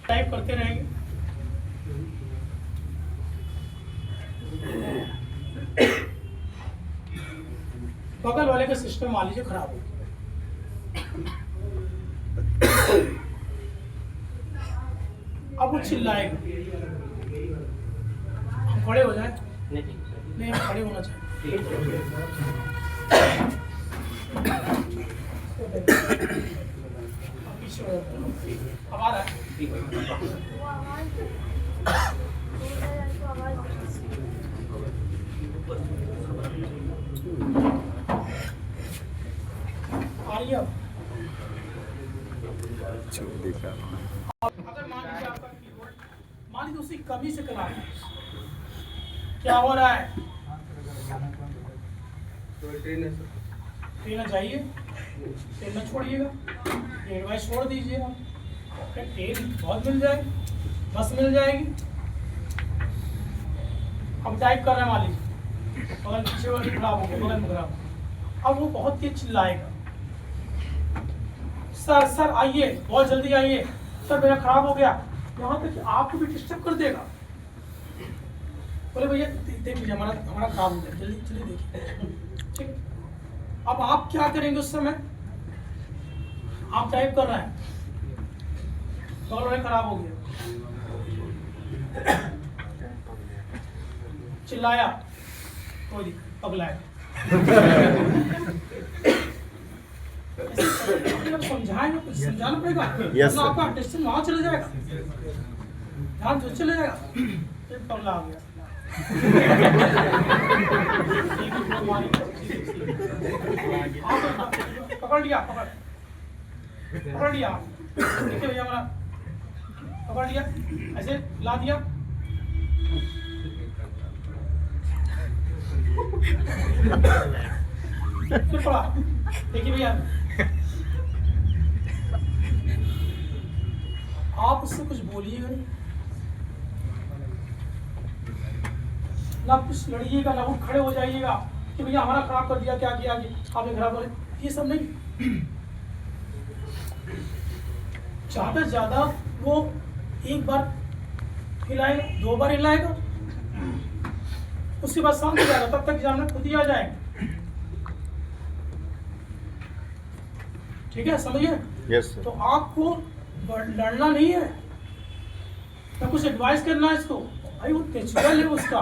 Speaker 1: टाइप करते रहेंगे, बगल वाले का सिस्टम मान लीजिए खराब हो गया, अब वो चिल्लाएगा, खड़े हो जाए।
Speaker 4: नहीं
Speaker 1: नहीं, हम खड़े होना चाहिए। अब पीछे हो जाते हैं। अब आ रहा है।
Speaker 6: वो आवाज तो आवाज
Speaker 1: आ रही है अब। अगर मान लीजिए आपका कीबोर्ड मान लीजिए उसी कमी से करा है, क्या हो रहा है? ट्रेन जाइए, ट्रेन न छोड़िएगा, ये एडवाइस छोड़ दीजिए आप। ट्रेन बहुत मिल जाएगी, बस मिल जाएगी। अब टाइप कर रहे हैं मान लीजिए, बगल पीछे वाली खराब हो गया, बगल में खराब, अब वो बहुत तेज चिल्लाएगा, सर सर आइए, बहुत जल्दी आइए, सर मेरा खराब हो गया, यहाँ तक कि आपको भी डिस्टर्ब कर देगा। बोले भैया देख लीजिए हमारा खराब हो गया, जल्दी जल्दी देखिए, ठीक है। अब आप क्या करेंगे उस समय? आप टाइप कर रहे हैं, बगल वाले खराब हो गया, चिल्लाया, कोई दिक्कत, पगलाया। समझाएंगे, कुछ समझाना पड़ेगा, वरना आपका अटेंशन वहां चले जाएगा, ध्यान जो चले जाएगा, फिर पगला आ गया। पकड़ लिया, पकड़ लिया, देखिए भैया हमारा पकड़ लिया, ऐसे ला दिया, फिर पड़ा, देखिए भैया आप उससे कुछ बोलिएगा नहीं, ना कुछ लड़िएगा, ना वो खड़े हो जाइएगा कि भैया हमारा खराब कर दिया, क्या किया आपने खराब कर, ये सब नहीं। ज्यादा से ज्यादा वो एक बार हिलाएगा, 2 बार हिलाएगा, उसके बाद शांत हो जाएगा, तब तक एग्जामिनर खुद ही आ जाएगा। ठीक है, समझिए?
Speaker 2: यस
Speaker 1: तो आपको लड़ना नहीं है, ना कुछ एडवाइस करना है इसको, भाई वो नेचुरल है, उसका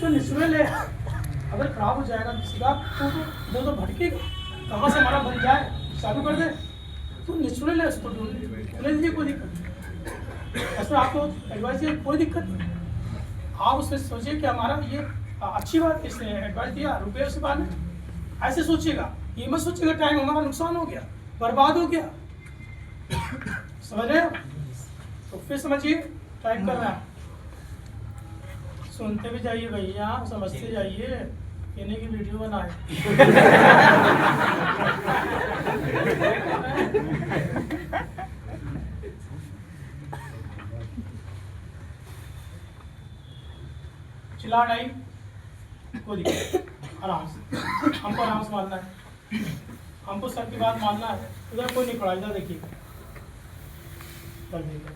Speaker 1: नेचुरल है। अगर खराब हो जाएगा किसी का तो भटकेगा, कहाँ से हमारा बन जाए, चालू कर दे, तो नेचुरल है, उसको बोलने दीजिए, कोई दिक्कत नहीं। इसमें आपको एडवाइस की कोई दिक्कत नहीं, आप उसमें सोचिए कि हमारा ये अच्छी बात, इसने एडवाइस दिया, रुपये से बाद ऐसे सोचिएगा, ये मत सोचिएगा टाइम हमारा नुकसान हो गया, बर्बाद हो गया, समझ रहे हो? तो फिर समझिए, टाइप करना है, सुनते भी जाइए भैया, समझते जाइए, कहने की वीडियो बनाए। चिल्ला नहीं, कोई दिक्कत, आराम से, हमको आराम से मानना है, हमको सर की बात मानना है। उधर कोई नहीं खड़ा, इधर देखिए, कर देगा,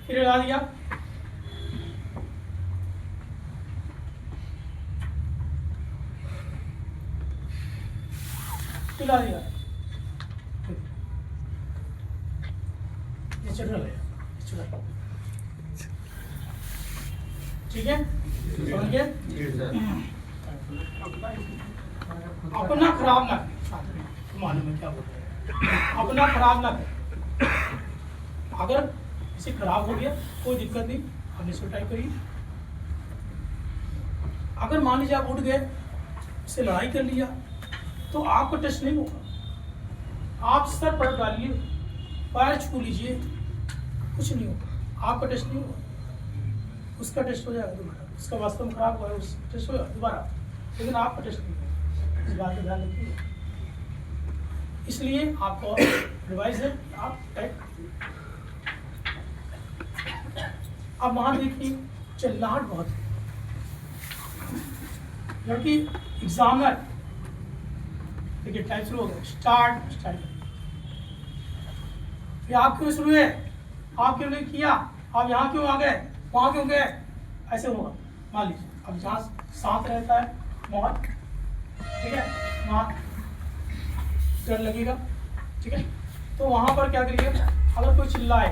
Speaker 1: फिर हिला दिया, हिला दिया, ये चल रहा है, ठीक है, समझ गए? अपना खराब ना कर, मालूम है क्या बोल रहे हैं, अपना खराब ना कर। अगर इसे खराब हो गया कोई दिक्कत नहीं, हम इसको टाइप करिए। अगर मान लीजिए आप उठ गए, उससे लड़ाई कर लिया, तो आपका टेस्ट नहीं होगा, आप सर पर डालिए, पैर छू लीजिए, कुछ नहीं होगा, आपका टेस्ट नहीं होगा, उसका टेस्ट हो जाएगा दोबारा, उसका वास्तव में खराब हुआ है, उस टेस्ट हो जाएगा दोबारा, लेकिन आपका टेस्ट नहीं होगा, इस बात का ध्यान रखिए। इसलिए आपको एडवाइस है, आप टाइप। अब वहां देखिए चिल्लाहट बहुत है, क्योंकि एग्जामिनर, देखिए टाइप शुरू हो गया, स्टार्ट। ये आप क्यों शुरू है, आप क्यों नहीं किया, आप यहाँ क्यों आ गए, वहाँ क्यों गए, ऐसे होगा। मान लीजिए अब जहाँ शांत रहता है बहुत, ठीक है, वहाँ डर लगेगा, ठीक है। तो वहाँ पर क्या करिएगा, अगर कोई चिल्लाए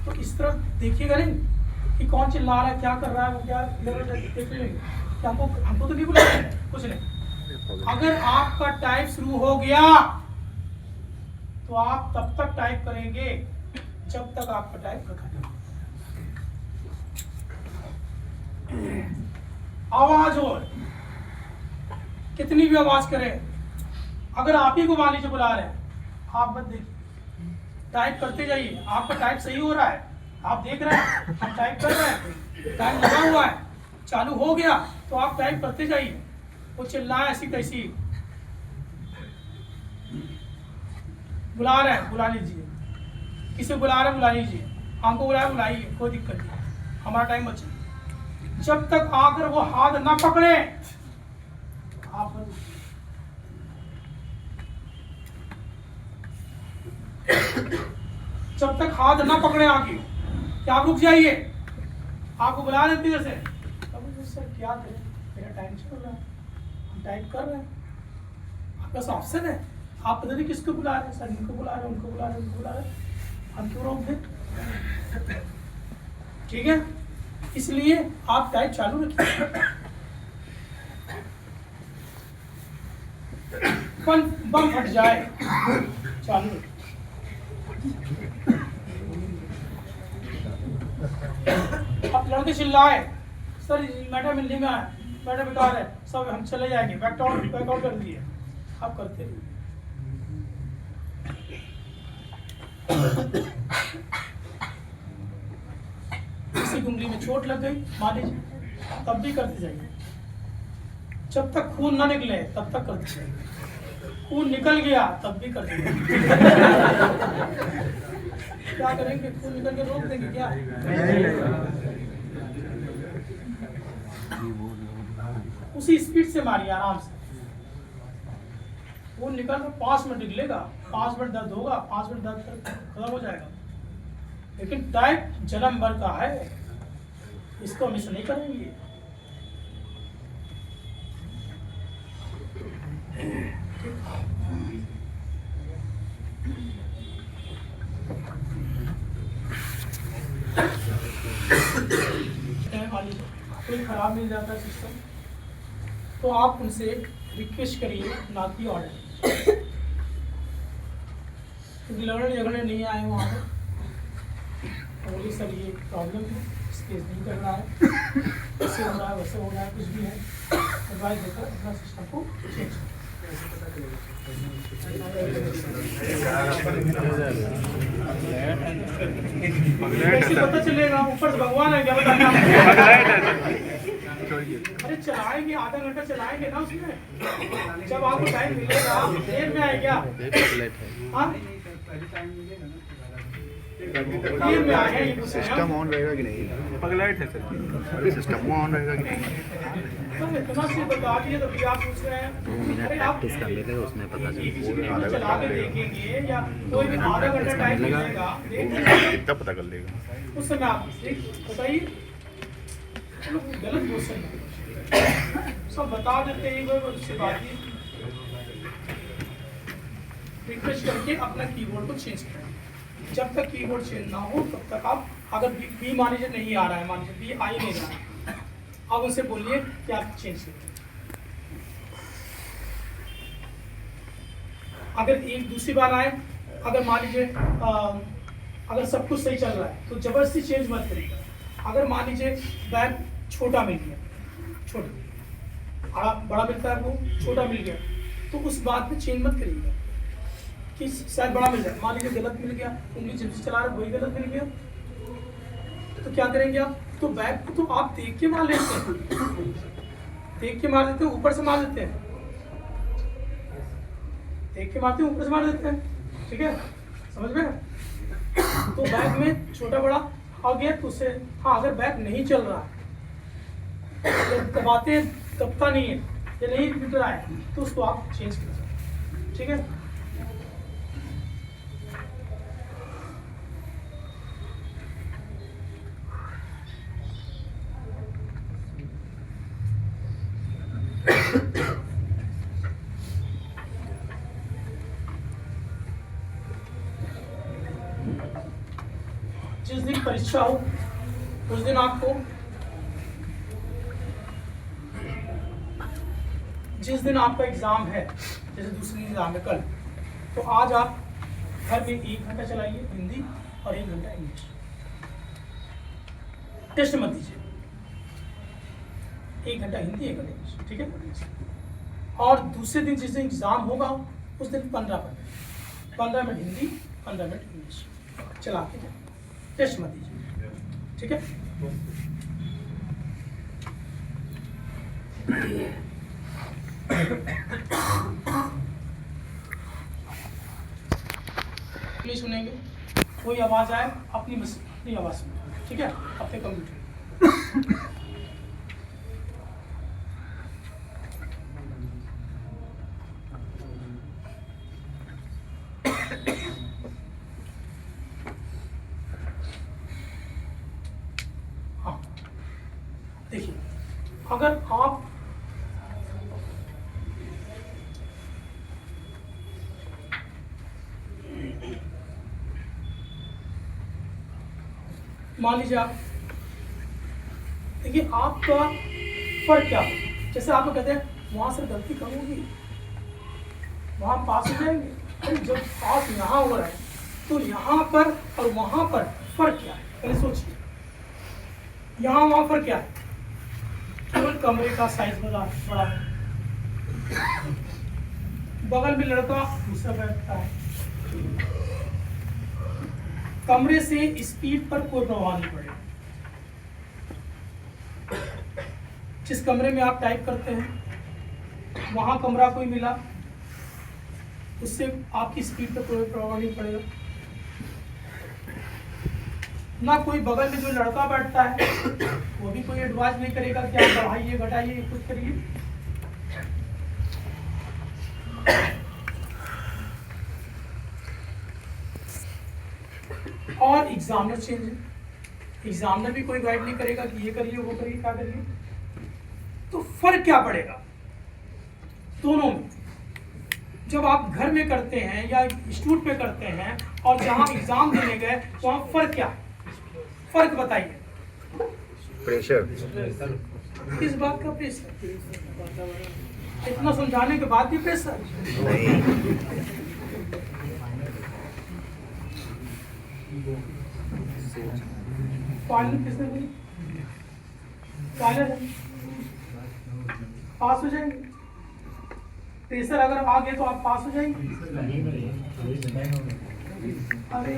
Speaker 1: तो इस तरफ देखिएगा नहीं कि कौन चिल्ला रहा है, क्या कर रहा है, वो क्या देख लेंगे कि हमको तो नहीं बुला रहे हैं, कुछ नहीं। अगर आपका टाइप शुरू हो गया तो आप तब तक टाइप करेंगे जब तक आपका टाइप खत्म। आवाज और कितनी भी आवाज करें, अगर आप ही को मान लीजिए बुला रहे हैं, आप मत देखिए, टाइप करते जाइए। आपका टाइप सही हो रहा है, आप देख रहे हैं हम टाइप कर रहे हैं, टाइम लगा हुआ है, चालू हो गया तो आप टाइप करते जाइए। वो चिल्लाए ऐसी कैसी, बुला रहे हैं बुला लीजिए, किसे बुला रहे हैं बुला लीजिए, हमको बुलाए बुलाइए, कोई दिक्कत नहीं, हमारा टाइम बचा। जब तक आकर वो हाथ ना पकड़े आप जब तक हाथ ना पकड़े आगे क्या आप रुक जाइए। आपको बुला देते जैसे, अब सर क्या करें, मेरा टाइम चल रहा है, हम टाइप कर रहे हैं, आपका पास ऑप्शन है, आप पता नहीं किसको बुला रहे हैं, सर इनको बुला रहे हैं, उनको बुला रहे हैं, उनको बुला रहे हैं, हम क्यों रोक दें। ठीक है, इसलिए आप टाइप चालू रखिए। बम फट जाए चालू रखिए। अब लड़के चिल्लाए, सर मैडम हिंदी में आए, मैडम बेकार है, सब हम चले जाएंगे, बैकआउट कर दिए, आप करते रहिए। किसी उंगली में चोट लग गई मान लीजिए, तब भी करते जाइए, जब तक खून ना निकले तब तक करते जाइए, खून निकल गया तब भी करते जाइए। क्या करेंगे, खून निकल के रोक देंगे क्या? उसी स्पीड से मारिए, आराम से, खून निकल कर 5 मिनट निकलेगा, 5 मिनट दर्द होगा, 5 मिनट दर्द खत्म हो जाएगा। लेकिन टाइप जन्म भर का है, इसको मिस नहीं करेंगे। कोई खराब मिल जाता है सिस्टम तो आप उनसे रिक्वेस्ट करिए, ना कि ऑर्डर, क्योंकि लड़ने झगड़ने नहीं आए वहाँ पर। और ये सर ये प्रॉब्लम है, स्पेस नहीं कर रहा है, ऐसे हो रहा है वैसे हो रहा है, कुछ भी है, एडवाइस देकर अपना सिस्टम को चेंज करें। पता चलेगा ऊपर से भगवान है क्या बताना। अरे चलाएंगे, आधा घंटा चलाएंगे ना उसमें, जब आपको टाइम मिलेगा देर में आए क्या, हाँ देर में आए हैं।
Speaker 2: सिस्टम ऑन रहेगा कि नहीं,
Speaker 3: पगलाइट है सर,
Speaker 2: सिस्टम ऑन रहेगा कि नहीं,
Speaker 1: इतना से बता दिए तो भी आप पूछ रहे हैं।
Speaker 5: 2 मिनट प्रैक्टिस कर लेते हैं, उसमें पता चलेगा।
Speaker 1: चला के देखेंगे या कोई भी आधा घंटा टाइम मिलेगा,
Speaker 2: कितना पता कर लेगा
Speaker 1: उस समय आप बताइए। गलत क्वेश्चन है, सब बता देते हैं, उससे बात ही रिक्वेस्ट करके अपना कीबोर्ड को चेंज करें। जब तक कीबोर्ड चेंज ना हो तब तक आप, अगर बी मान लीजिए नहीं आ रहा है, मान लीजिए बी आ ही नहीं रहा है, आप उनसे बोलिए कि आप चेंज करें। अगर एक दूसरी बार आए, अगर मान लीजिए अगर सब कुछ सही चल रहा है तो जबरदस्ती चेंज मत करिएगा। अगर मान लीजिए बैग छोटा मिल गया, छोटा बड़ा मिलता है, वो छोटा मिल गया, तो उस बात में चेंज मत करिएगा कि शायद बड़ा मिल जाए। मान लीजिए गलत मिल गया, उंगली जिससे चला रहे वही गलत मिल गया, तो क्या करेंगे आप, तो बैग को तो आप देख के मार लेते हैं, देख के मार देते हैं, ऊपर से मार देते हैं, देख के मारते हैं ऊपर से मार देते हैं, ठीक है, समझ में। तो बैग में छोटा बड़ा आ गया तो उसे, हाँ अगर बैग नहीं चल रहा है, दबाते दबता नहीं है या नहीं बिक रहा है तो उसको आप चेंज कर सकते हैं, ठीक है। जिस दिन परीक्षा हो उस दिन आपको, जिस दिन आपका एग्जाम है, जैसे दूसरी एग्जाम है कल, तो आज आप घर में 1 घंटा चलाइए हिंदी और 1 घंटा इंग्लिश। टेस्ट मत दीजिए, 1 घंटा हिंदी 1 घंटा इंग्लिश, ठीक है। और दूसरे दिन जिस दिन एग्जाम होगा उस दिन 15 मिनट हिंदी 15 मिनट इंग्लिश चला के जाए, टेस्ट मत दीजिए, ठीक है। प्लीज सुनेंगे, कोई आवाज आए अपनी आवाज सुनो, ठीक है, अपने कंप्यूटर। हाँ देखिए, अगर आप मान लीजिए आप देखिए आपका फर्क क्या है, जैसे आप कहते हैं वहां से गलती कम होगी वहां पास हो जाएंगे, अरे जब पास यहाँ हो रहा है तो यहाँ पर और वहां पर फर्क क्या है, पहले सोचिए। यहाँ वहां पर क्या है, केवल कमरे का साइज बड़ा है, बगल में लड़का दूसरा बैठता है, कमरे से स्पीड पर कोई प्रभाव नहीं पड़ेगा। जिस कमरे में आप टाइप करते हैं वहां कमरा कोई मिला, उससे आपकी स्पीड पर कोई प्रभाव नहीं पड़ेगा। ना कोई बगल में जो लड़का बैठता है वो भी कोई एडवाइस नहीं करेगा कि आप बढ़ाइए घटाइए कुछ करिए। और एग्जामिनर चेंज है, एग्जामिनर भी कोई गाइड नहीं करेगा कि ये करिए वो करिए क्या करिए। तो फर्क क्या पड़ेगा दोनों में, जब आप घर में करते हैं या इंस्टीट्यूट में करते हैं और जहां एग्जाम देने गए वहां फर्क क्या, फर्क बताइए।
Speaker 2: प्रेशर,
Speaker 1: किस बात का प्रेशर, इतना समझाने के बाद भी प्रेशर
Speaker 2: नहीं
Speaker 1: फाइनल किसने दी, फाइनल पास हो जाएंगे। प्रेशर अगर आ गए तो आप पास हो जाएंगे। अरे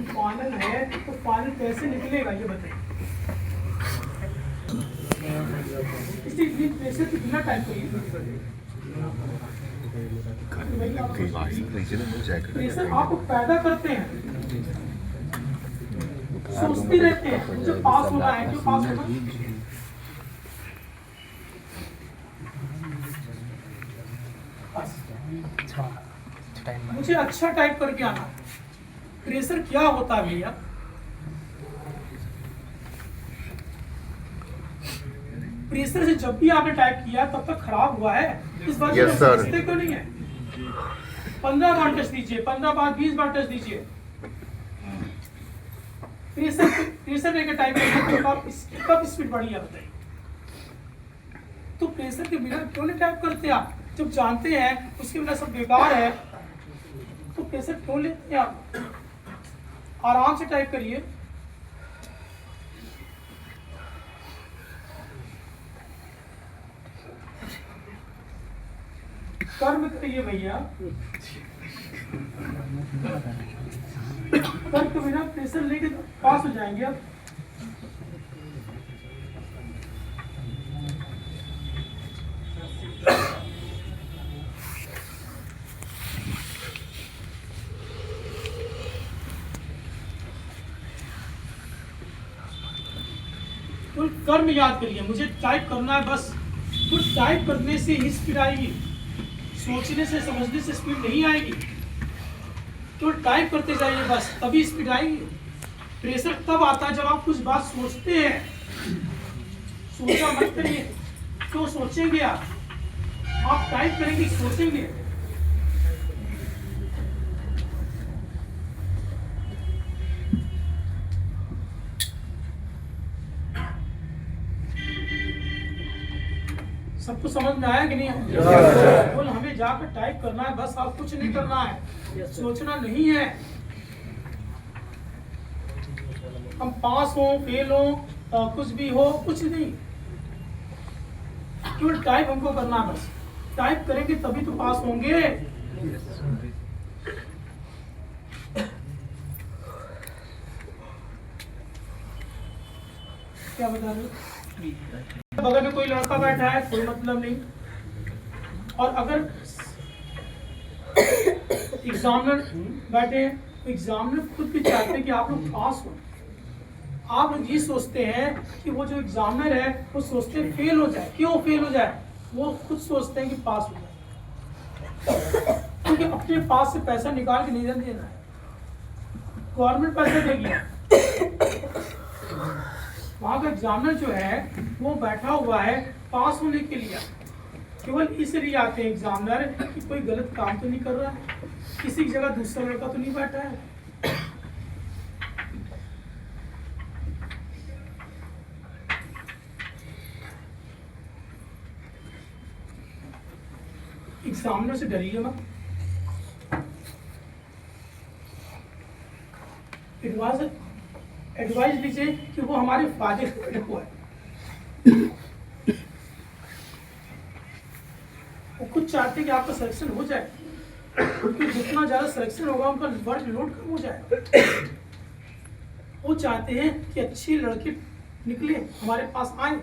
Speaker 1: फाइनल है तो फाइनल कैसे निकलेगा ये बताइए। इसलिए प्रेशर के बिना टाइप करिए, प्रेशर आप पैदा करते हैं, सोचते रहते हैं मुझे पास होना है, क्यों पास होना। मुझे अच्छा टाइप करके आना है। प्रेशर क्या होता है भैया, प्रेशर से जब भी आपने टाइप किया तब तक खराब हुआ है, इस बात
Speaker 2: yes,
Speaker 1: समझते क्यों नहीं है। 15 बार टेस्ट दीजिए, 15 बार 20 बार टेस्ट दीजिए। प्रेशर लेकर टाइप करेंगे कब स्पीड बढ़ी है बताइए। तो प्रेशर के बिना क्यों नहीं टाइप करते आप, जब जानते हैं उसके बिना सब बेकार है तो प्रेशर क्यों लेते हैं आप। आराम से टाइप करिए। कर्म करिए भैया, कर्म के बिना प्रेशर लेके पास हो जाएंगे आप। तो कर्म याद करिए, मुझे टाइप करना है बस। तो टाइप करने से ही स्पीड आएगी, सोचने से समझने से स्पीड नहीं आएगी। तो टाइप करते जाइए बस, तभी स्पीड आएगी। प्रेशर तब आता है जब आप कुछ बात सोचते हैं, सोचा मत करिए तो सोचेंगे आप टाइप करेंगे सोचेंगे। सबको समझ में आया कि नहीं आया? केवल हमें जाकर टाइप करना है बस, आप कुछ नहीं करना है, सोचना नहीं है। हम पास हो फेल हो कुछ भी हो, कुछ नहीं, केवल टाइप हमको करना है बस। टाइप करेंगे तभी तो पास होंगे। क्या बता रहे हो? बगल में कोई लड़का बैठा है, कोई मतलब नहीं। और अगर एग्जामिनर बैठे हैं, तो एग्जामिनर खुद भी चाहते हैं कि आप लोग पास हो। आप लोग ये सोचते हैं कि वो जो एग्जामिनर है वो सोचते हैं फेल हो जाए। क्यों फेल हो जाए? वो खुद सोचते हैं कि पास हो जाए, क्योंकि अपने पास से पैसा निकाल के नहीं देना है, गवर्नमेंट पैसा देगी। वहाँ का एग्जामिनर जो है वो बैठा हुआ है पास होने के लिए। केवल इसलिए आते हैं एग्जामिनर कि कोई गलत काम तो नहीं कर रहा है, किसी की जगह दूसरा लड़का तो नहीं बैठा है। एग्जामिनर से डरिए मत। एडवाइस लीजिए कि वो हमारे फायदे के लिए हुआ है। वो खुद चाहते हैं कि आपका सिलेक्शन हो जाए, क्योंकि जितना ज़्यादा सिलेक्शन होगा उनका वर्क लोड कम हो जाएगा। वो चाहते हैं कि अच्छी लड़की निकले हमारे पास आए,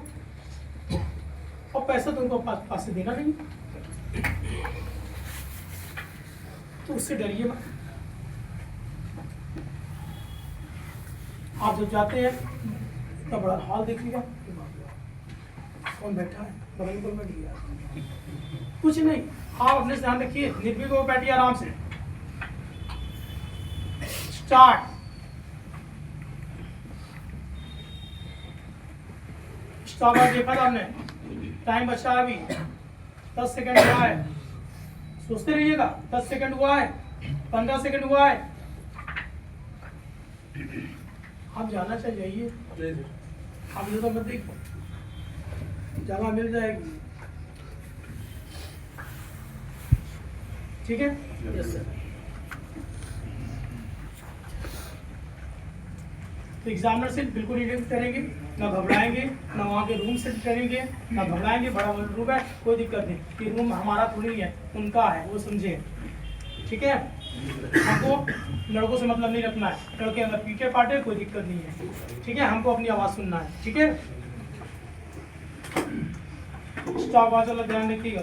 Speaker 1: और पैसा तो उनको पास से देना नहीं, तो उससे डरिए मत। आप जब जाते हैं इतना बड़ा हॉल देखिएगा, कौन बैठा है बगल में बैठ गया, कुछ नहीं। आप अपने से ध्यान रखिए, निर्भीक हो बैठिए आराम से। स्टार्ट। स्टॉप देखा था हमने, टाइम बचा है अभी 10 सेकंड हुआ है, सोचते रहिएगा। 10 सेकंड हुआ है, 15 सेकंड हुआ है। आप जाना चाहिए, आप ये तो मत देखो, जगह मिल जाएगी। ठीक है? Yes sir. तो एग्जामिनर से बिल्कुल रीडिंग करेंगे, ना घबराएंगे, ना वहाँ के रूम से करेंगे, ना घबराएंगे। बड़ा रूम है, कोई दिक्कत नहीं, ये रूम हमारा थोड़ी है, उनका है, वो समझे। ठीक है? हमको लड़कों से मतलब नहीं रखना है, लड़के अगर पीछे पाटे कोई दिक्कत नहीं है। ठीक है? हमको अपनी आवाज़ सुनना है। ठीक है? स्टॉप आवाज़ वाला ध्यान रखिएगा।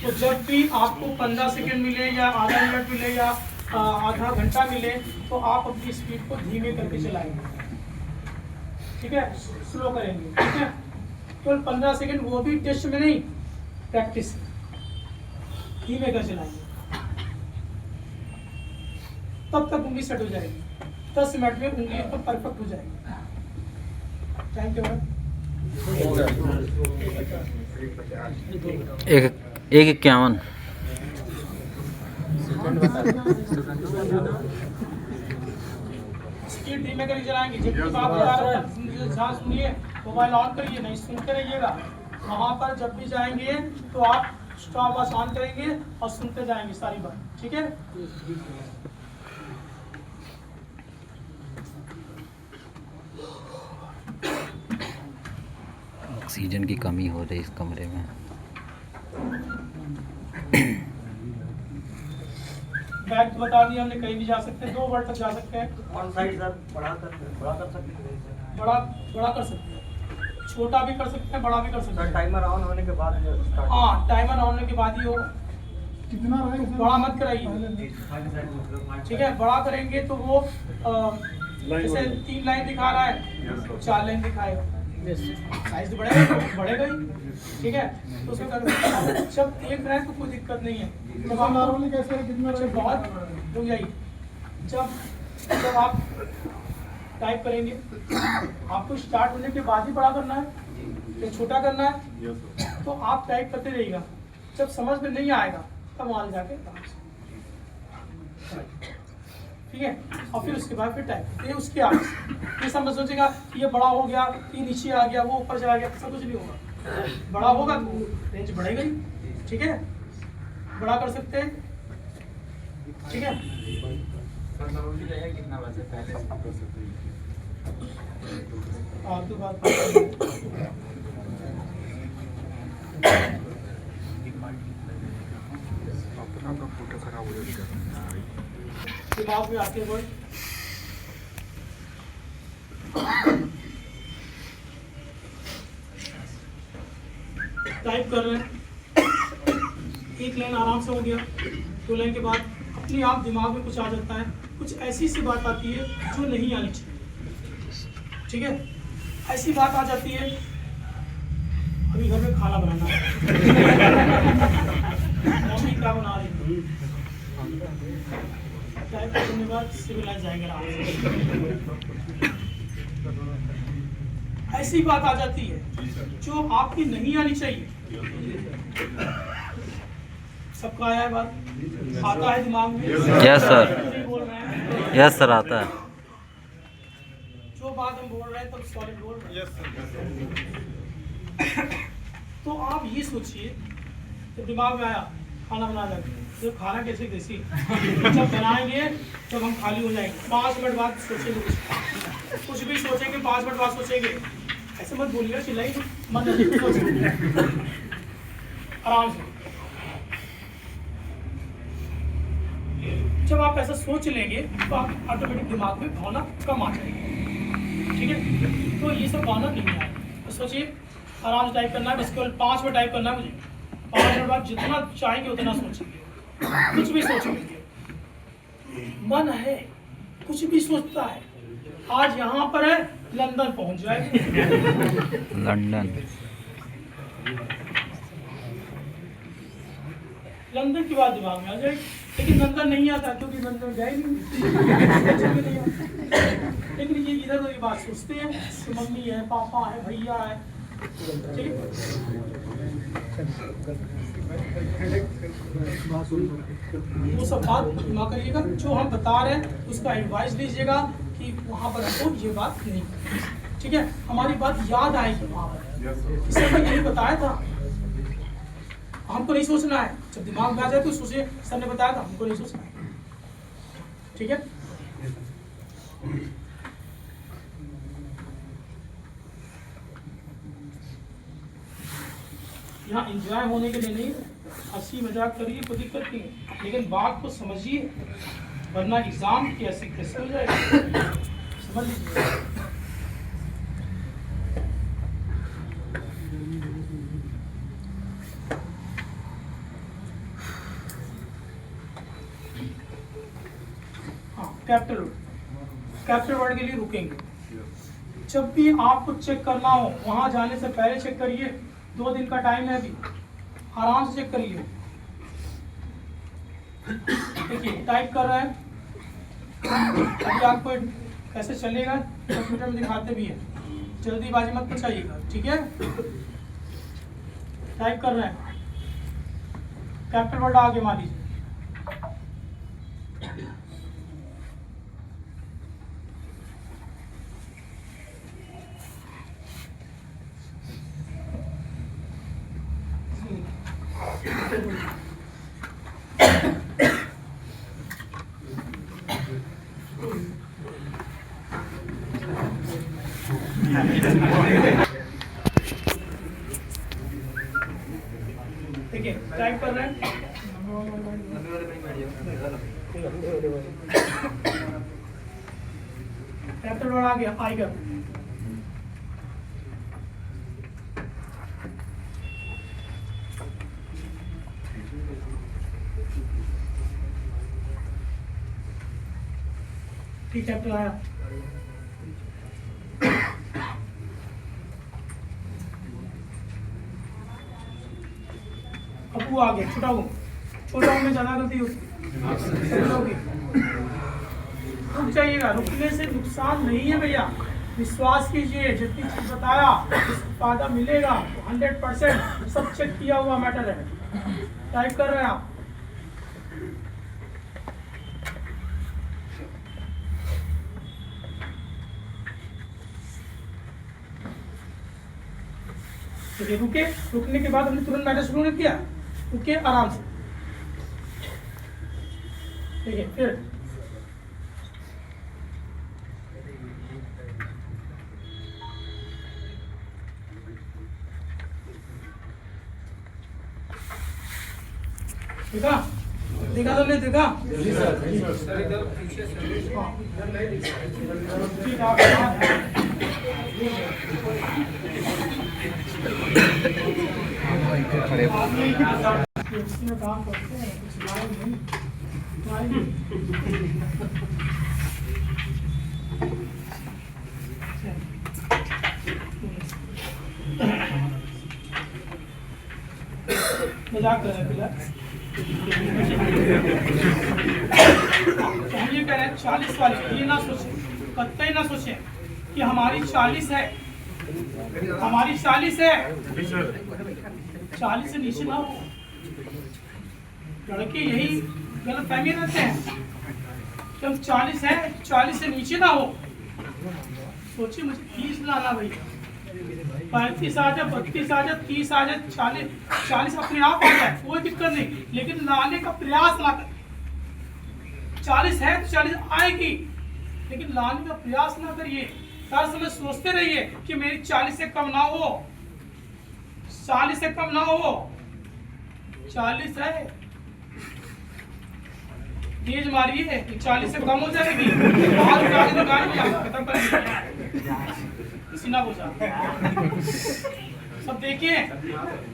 Speaker 1: तो जब भी आपको 15 सेकंड मिले या आधा मिनट मिले या आधा घंटा मिले, तो आप अपनी स्पीड को धीमे करके चलाएंगे। ठीक है? स्लो करेंगे। ठीक है? केवल 15 सेकंड, वो भी टेस्ट में नहीं, प्रैक्टिस, धीमे कर चलाएंगे, तब तक उंगली सेट हो जाएगी। 10 मिनट में उंगली तो परफेक्ट हो जाएगी। टाइम के बाद
Speaker 5: 1:51
Speaker 1: स्पीड धीमे करके चलाएंगे। जब भी बात बता रहा हूं, ध्यान सुनिए, मोबाइल ऑन करिए, नहीं सुनते रहिएगा। वहां पर जब भी जाएंगे तो आप स्टॉप वॉच ऑन करेंगे और सुनते जाएंगे सारी बात। ठीक है?
Speaker 5: ऑक्सीजन की कमी हो रही है इस कमरे में।
Speaker 1: बैग तो बता दिया हमने, कहीं भी जा सकते हैं, 2 वर्ड तक जा सकते हैं।
Speaker 4: ऑन साइड सर बड़ा कर सकते हैं,
Speaker 1: बड़ा कर सकते हैं, छोटा भी कर सकते हैं, बड़ा भी कर सकते
Speaker 4: सर
Speaker 1: हैं।
Speaker 4: टाइमर ऑन होने के बाद स्टार्ट।
Speaker 1: हाँ, टाइमर ऑन होने के बाद ही होगा।
Speaker 3: कितना रहेगा?
Speaker 1: बड़ा मत कराइए। ठीक है? बड़ा करेंगे तो वो जैसे 3 लाइन दिखा रहा है, 4 लाइन दिखाएगा। साइज तो बढ़ेगा ही। ठीक है? तो उसमें जब एक रहे तो कोई दिक्कत नहीं है। जब आप नॉर्मली कैसे कितना रहे, बहुत हो जाएगी। जब आप टाइप करेंगे, आपको स्टार्ट होने के बाद ही बड़ा करना है या छोटा करना है, तो आप टाइप करते रहिएगा। जब समझ में नहीं आएगा तब वहाँ जाके ठीक है, और फिर उसके बाद फिर टाइप, ये उसके आगे ये सब सोचेगा कि ये बड़ा हो गया, ये नीचे आ गया, वो ऊपर चला गया, सब कुछ नहीं होगा। बड़ा होगा तो रेंज बढ़ेगा ही, ठीक है, बड़ा कर सकते हैं, ठीक है।
Speaker 7: कितना बचे पहले
Speaker 1: आपकी बात दिमाग में आते वर्ड टाइप कर रहे हैं, एक लाइन आराम से हो गया, 2 लाइन के बाद अपने आप दिमाग में कुछ आ जाता है, कुछ ऐसी सी बात आती है जो नहीं आनी चाहिए, ठीक है, ऐसी बात आ जाती है, अभी घर में खाना बनाना है, मम्मी क्या बना रही है, टाइप करने के बाद सिविलाइज जाएगा आराम से। ऐसी बात आ जाती है जो आपकी नहीं आनी चाहिए। सबका आया है बात, आता है दिमाग में?
Speaker 5: यस सर,
Speaker 1: नहीं बोल रहे हैं,
Speaker 5: यस सर आता है।
Speaker 1: जो बात हम बोल रहे हैं तब सॉलिड बोल रहे हैं। तो आप ये सोचिए, जब दिमाग में आया खाना बना जाएगा, तो खाना कैसे कैसी जब बनाएंगे, जब हम खाली हो जाएंगे, 5 मिनट बाद सोचेंगे, कुछ भी सोचेंगे, 5 मिनट बाद सोचेंगे, ऐसे मत बोलिएगा, चिल्लाई मत, आराम से। जब आप ऐसा सोच लेंगे तो आप ऑटोमेटिक दिमाग में भावना कम आ जाएगी, ठीक है। तो ये सब भावना नहीं आए, तो सोचिए आराम से टाइप करना है, बस केवल 5 मिनट टाइप करना है मुझे, 5 मिनट बाद जितना चाहेंगे उतना सोचेंगे, कुछ भी सोचेंगे, मन है कुछ भी सोचता है, आज यहाँ पर है, लंदन पहुंच जाएगा, लंदन की बात दिमाग में आ जाएगी, लेकिन लंदन नहीं आता क्योंकि लंदन गए नहीं, लेकिन ये इधर उधर की बात सोचते हैं कि मम्मी है, पापा है, भैया है, ठीक है। वो सब बात दिमाग करिएगा, जो हम बता रहे हैं उसका एडवाइस लीजिएगा कि वहाँ पर हमको ये बात नहीं, ठीक है, हमारी बात याद आएगी वहाँ पर, इससे मैं यही बताया था, हमको नहीं सोचना है, जब दिमाग में आ जाए तो सोचिए, सर ने बताया था, हमको नहीं सोचना है, ठीक है। यहाँ एंजॉय होने के लिए नहीं, हंसी मजाक करिए, कोई दिक्कत नहीं है, लेकिन बात को समझिए, वरना एग्जाम की ऐसी कैसे हो जाएगी, समझ लीजिए। कैपिटल वर्ड के लिए रुकेंगे, जब भी आपको चेक करना हो, वहां जाने से पहले चेक करिए, 2 दिन का टाइम है अभी, आराम से चेक करिए। देखिए टाइप कर रहे हैं, अभी आपको कैसे चलेगा कंप्यूटर में दिखाते भी हैं, जल्दीबाजी मत मचाइएगा, ठीक है। टाइप कर रहे हैं, कैपिटल वर्ड आगे मान लीजिए, देखिए टाइप कर रहे हैं, कैपिटल वर्ड आ गया, आएगा, ठीक, कैपिटल आया, अब वो आ गया, छोटा वो में ज्यादा गलती होती, रुक जाइएगा, रुकने से नुकसान नहीं है भैया, विश्वास कीजिए, जितनी चीज बताया फायदा मिलेगा, 100% सब चेक किया हुआ मैटर है। टाइप कर रहे हैं आप, ठीक है, रुके, रुकने के बाद हमने तुरंत बैठना शुरू नहीं किया, रुके आराम से, ठीक है। फिर देखा, देखा तुमने, देखा? हाँ। ठीक, आप यहाँ इसमें काम करते हैं, कुछ लाए नहीं, लाए नहीं। मजाक कर रहे हैं फिलहाल। तो हम ये कह रहे हैं 40 वाले ये ना सोचें, कतई ना सोचें कि हमारी 40 है, हमारी 40 है, 40 से नीचे ना हो। लड़के यही गलत फहमी रहते हैं कि हम 40 है, 40 से नीचे ना हो। सोचिए मुझे 30 लाना भैया, 35 आ जाए, 32 आ जाए, 30 आ जाए, 40 अपने आप आ जाए, कोई दिक्कत नहीं, लेकिन लाने का प्रयास ना करें। 40 है तो 40 आएगी, लेकिन लाने का प्रयास ना करिए। हर समय सोचते रहिए कि मेरी 40 से कम ना हो, 40 से कम ना हो। 40 है, तेज मारिए, 40 से कम हो जाएगी, बाहर उठा के दुकान में खत्म करेंगे। किसी ना पूछा, सब देखिए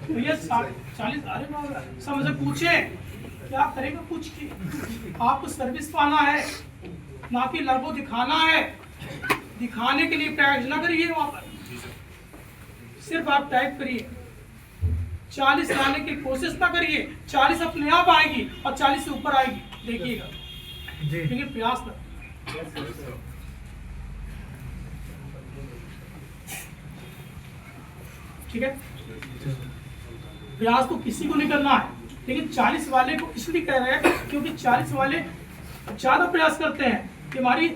Speaker 1: भैया 40, अरे बाबा सब मुझे पूछे क्या करेगा, पूछ के आपको सर्विस पाना है, ना कि लगो दिखाना है। दिखाने के लिए प्रयास ना करिए, वहां पर सिर्फ आप टाइप करिए, 40 लाने की कोशिश ना करिए, 40 अपने आप आएगी और 40 से ऊपर आएगी, देखिएगा, लेकिन प्रयास ना। ठीक है, प्रयास तो किसी को नहीं करना है, लेकिन 40 वाले को इसलिए कह रहे हैं क्योंकि 40 वाले ज्यादा प्रयास करते हैं कि हमारी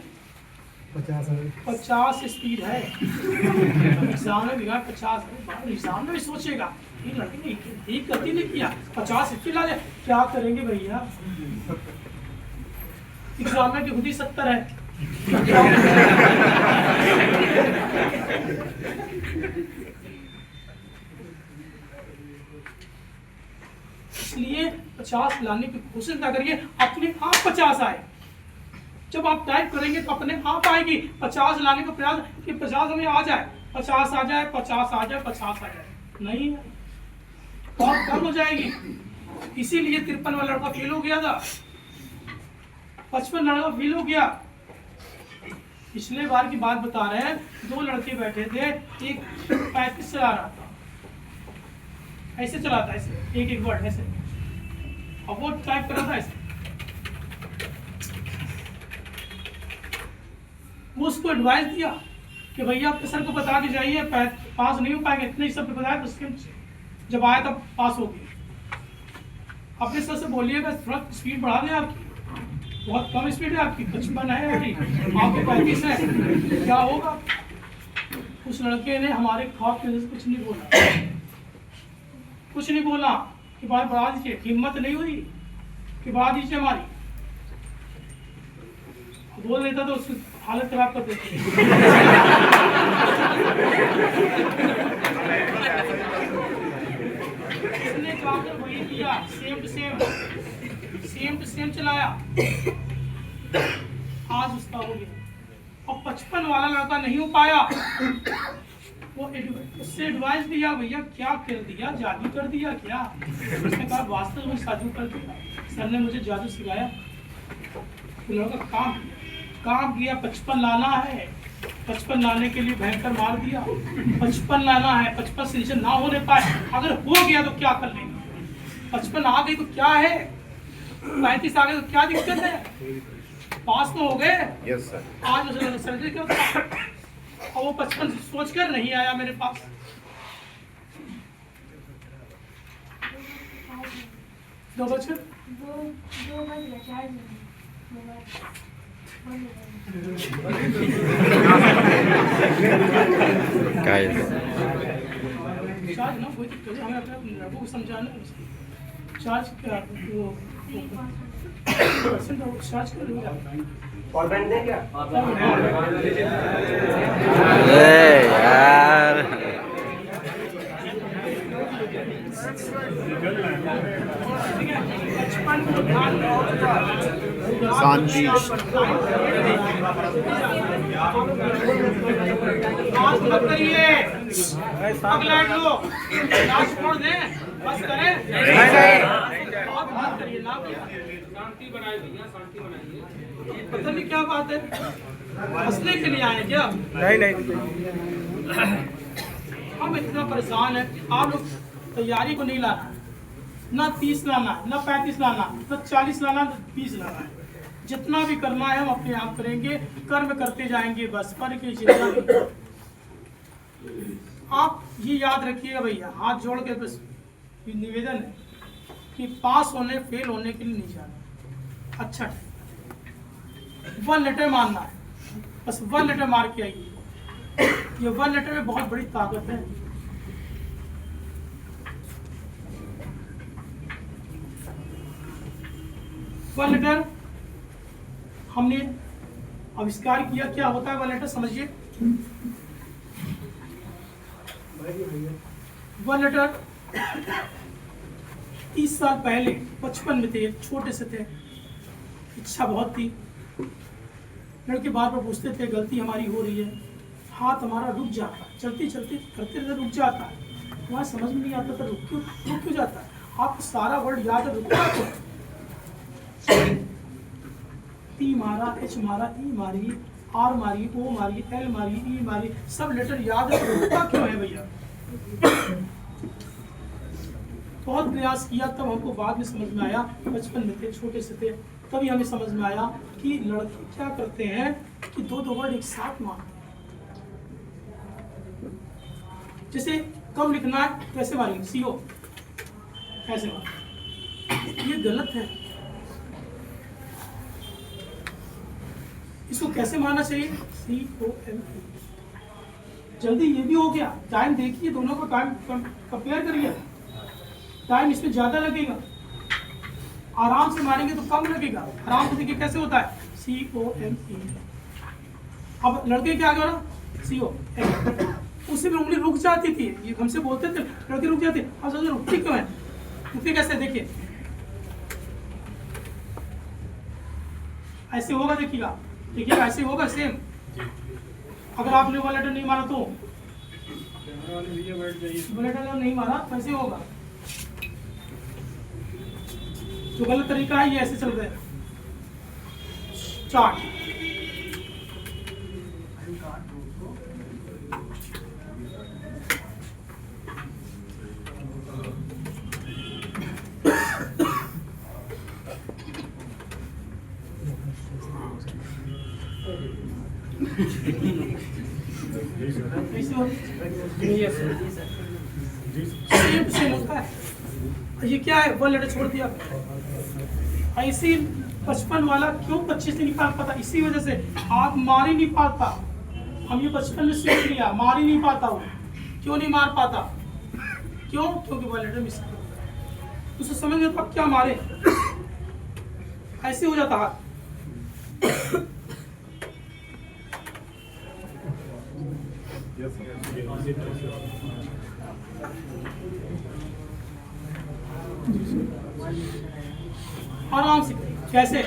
Speaker 1: 50 स्पीड है, एग्जाम में बिगाड़ 50 है, एग्जाम में भी सोचेगा ये लड़के ने ठीक गलती नहीं किया, 50 स्पीड ला दे, क्या करेंगे भैया, एग्जाम में भी खुद ही 70 है। इसलिए 50 लाने की कोशिश ना करिए, अपने आप 50 आए। जब आप टाइप करेंगे तो अपने आप आएगी। 50 लाने का प्रयास कि 50 हमें आ जाए, 50 आ जाए, 50 आ जाए, 50 आ जाए, नहीं बहुत कम हो जाएगी। इसीलिए 53 वाला लड़का फेल हो गया था, 55 लड़का फेल हो गया। पिछले बार की बात बता रहे हैं, 2 लड़के बैठे थे, एक 35 चला रहा था, ऐसे चलाता, ऐसे एक वर्ड ऐसे, और वो टाइप कर रहा था ऐसे। वो उसको एडवाइस दिया कि भैया आपके सर को बता के जाइए, पास नहीं हो पाएंगे, इतने ही सब बताया, तो जब आया तब पास हो गए। अपने सर से बोलिएगा थोड़ा स्पीड बढ़ा दें, आपकी बहुत कम स्पीड है, आपकी 55 है, आपके 35 है, क्या होगा। उस लड़के ने हमारे खौफ की वजह से कुछ नहीं बोला, कुछ नहीं बोला कि बात बढ़ा दीजिए, हिम्मत नहीं हुई कि बढ़ा दीजिए हमारी, बोल देता तो उसकी हालत खराब कर देती। इसने काउंटर वही किया, सेम टू सेम चलाया, आज उसका हो गया। और 55 वाला लड़का नहीं हो पाया, वो उससे एडवाइस दिया, भैया क्या कर दिया, जादू कर दिया क्या। उसने कहा वास्तव में जादू कर दिया, सर ने मुझे जादू सिखाया। तो लड़का काम किया, 55 लाना है, 55 लाने के लिए भयंकर मार दिया, 55 लाना है, 55 से नीचे ना होने पाए, अगर हो गया तो क्या कर लेंगे, 55 आ गई तो क्या है, 35 आ गए तो क्या दिक्कत है, पास तो हो गए।
Speaker 2: Yes sir.
Speaker 1: आज उसे सर्जरी कर, और वो 55 सोच कर नहीं आया मेरे पास। दो बच्चे
Speaker 5: गाइस
Speaker 1: चार्ज ना कोई दिक्कत है, हमें अपने लड़कों को समझाना है। चार्ज क्या वो परसेंट चार्ज कर लो
Speaker 4: और बैंड दें क्या?
Speaker 5: यार
Speaker 2: शांति।
Speaker 1: आज मत करिए, अगला लो लास्ट छोड़ दें, बस करें। बहुत बात करिए ना, शांति बनाइए भैया, शांति बनाइए। पता नहीं क्या बात है, हंसने के लिए आए क्या?
Speaker 3: नहीं
Speaker 1: हम इतना परेशान है, आप लोग तैयारी को नहीं लाना, ना 30 लाना, ना 35 लाना, ना 40 लाना, ना 20 लाना है। जितना भी करना है हम अपने आप करेंगे, कर्म करते जाएंगे, बस पर की चिंता नहीं। आप ये याद रखिएगा भैया, हाथ जोड़ के बस निवेदन है कि पास होने फेल होने के लिए नहीं जाना। अच्छा 1 लेटर मारना है, बस 1 लेटर मार के आइए। ये 1 लेटर में बहुत बड़ी ताकत है। वन लेटर हमने आविष्कार किया, क्या होता है 1 लेटर समझिए। 1 लेटर 30 साल पहले बचपन में थे, छोटे से थे, इच्छा बहुत थी, लड़के बार बार पूछते थे गलती हमारी हो रही है, हाथ हमारा रुक जाता, चलते चलते करते रहते रुक जाता है, वहाँ समझ में नहीं आता था रुक क्यों जाता है। आपको सारा वर्ड याद है, रुकता तो टी मारा, एच मारा, ई मारी, आर मारी, ओ मारी, एल मारी, ई मारी, सब लेटर याद है, रुकता क्यों है भैया? बहुत प्रयास किया, तब हमको बाद में समझ में आया, बचपन में थे, छोटे से थे, तभी हमें समझ में आया कि लड़के क्या करते हैं कि 2 वर्ड एक साथ मारते हैं। जैसे कम लिखना है कैसे मारेंगे, CO कैसे मारेंगे, ये गलत है। इसको कैसे मारना चाहिए, COME। जल्दी ये भी हो गया, टाइम देखिए, दोनों को टाइम कंपेयर करिए, टाइम इसमें ज्यादा लगेगा, आराम से मारेंगे तो कम लगेगा। आराम से देखिए कैसे होता है, COME। अब लड़के क्या करो, CO, उसी में उंगली रुक जाती थी, ये हमसे बोलते थे लड़के रुक जाते, अब सोचो रुकती क्यों है, रुकती कैसे, देखिए ऐसे होगा, देखिएगा ऐसे होगा सेम। अगर आपने 1 लेटर नहीं मारा तो 1 लेटर नहीं मारा तो ऐसे होगा। जो गलत तरीका है ये ऐसे चल रहा है, चार्ट। सेम होता है। ये क्या है, 1 लेटर छोड़ दिया। ऐसी 55 वाला क्यों 25 नहीं निकाल पाता, इसी वजह से आप मार ही नहीं पाता। हम ये बचपन में सीख लिया, मार ही नहीं पाता वो। क्यों नहीं मार पाता, क्यों? क्योंकि 1 लेटर मिस करता है। उसे समझ में तो क्या मारे, ऐसे हो जाता है। आराम से कैसे,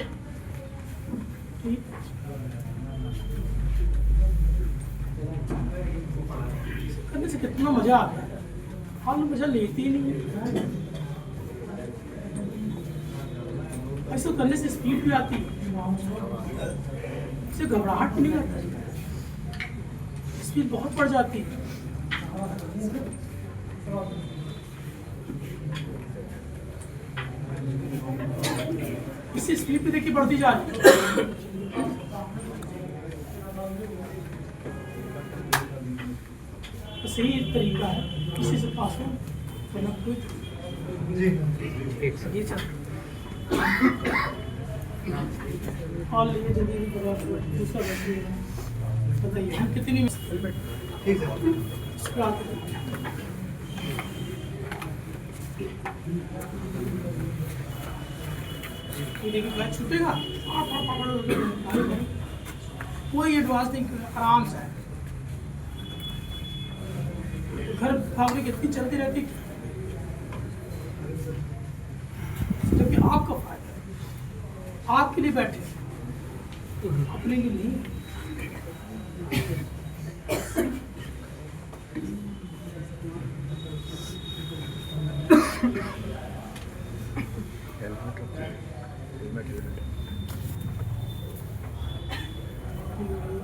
Speaker 1: करने से कितना मजा आता है, हम लोग मजा लेते ही नहीं है। ऐसा करने से स्पीड भी आती है, इससे घबराहट भी नहीं लगता, स्पीड बहुत बढ़ जाती है। इसी स्पीड पे देखिए बढ़ती जा रही है। सही तरीका है, इसी से पास हो कोई और लिए जल्दी दूसरा बताइए कितनी ये देखिए बैच छूटेगा, कोई एडवांस नहीं, आराम से घर भागने कितनी चलती रहती, जबकि आपका फायदा है, आपके लिए बैठे, अपने लिए नहीं।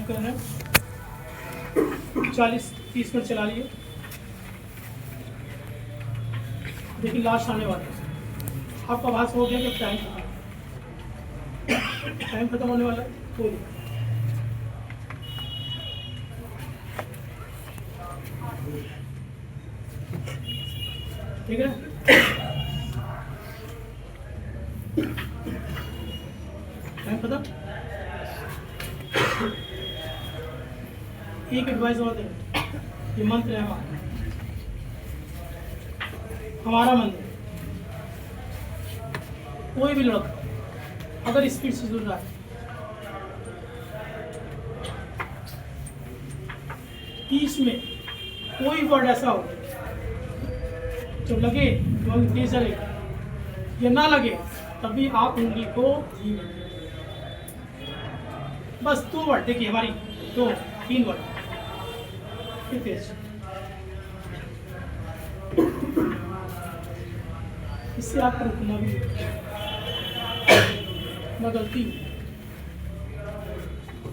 Speaker 1: कर रहे हैं 40-30 मिनट चला लिए। देखिए लास्ट आने वाला है, आपका आवाज हो गया कि टाइम खत्म होने वाला है। तो ठीक है, टाइम खत्म। एक एडवाइस और दें, ये मंत्र है हमारा मंत्र। कोई भी लड़का अगर स्पीड से जुड़ रहा है, 30 में कोई वर्ड ऐसा हो जो लगे तो तेज चले, या ना लगे तभी आप उंगली को धीमे, बस 2 वर्ड देखिए, हमारी 2-3 वर्ड फिर तेज। इससे आपको रुकना भी ना गलती।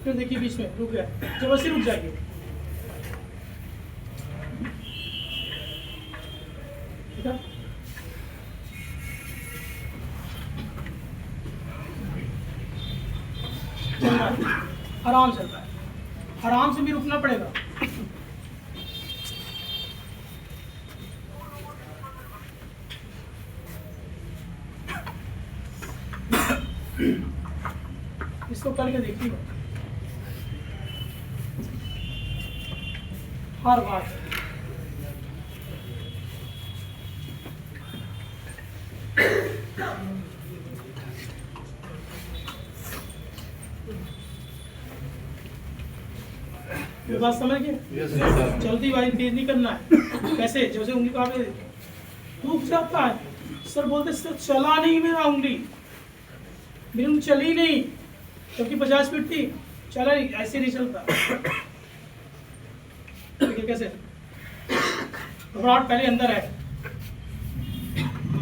Speaker 1: फिर देखिए बीच में रुक गया, जब ऐसे रुक जाएगी, ठीक है। चल रहा है, आराम चल रहा है, आराम से भी रुकना पड़ेगा। इसको करके देखिए, हर बार ये बात समझ गए? जल्दी भाई तेज नहीं करना है। कैसे? जैसे उंगली कहाँ पे रुक जाता है, सर बोलते सर चला नहीं मेरा उंगली, मेरी उंगली चली नहीं, क्योंकि 50 फीट थी, चला नहीं, ऐसे नहीं चलता। देखिए कैसे घबराहट पहले अंदर है,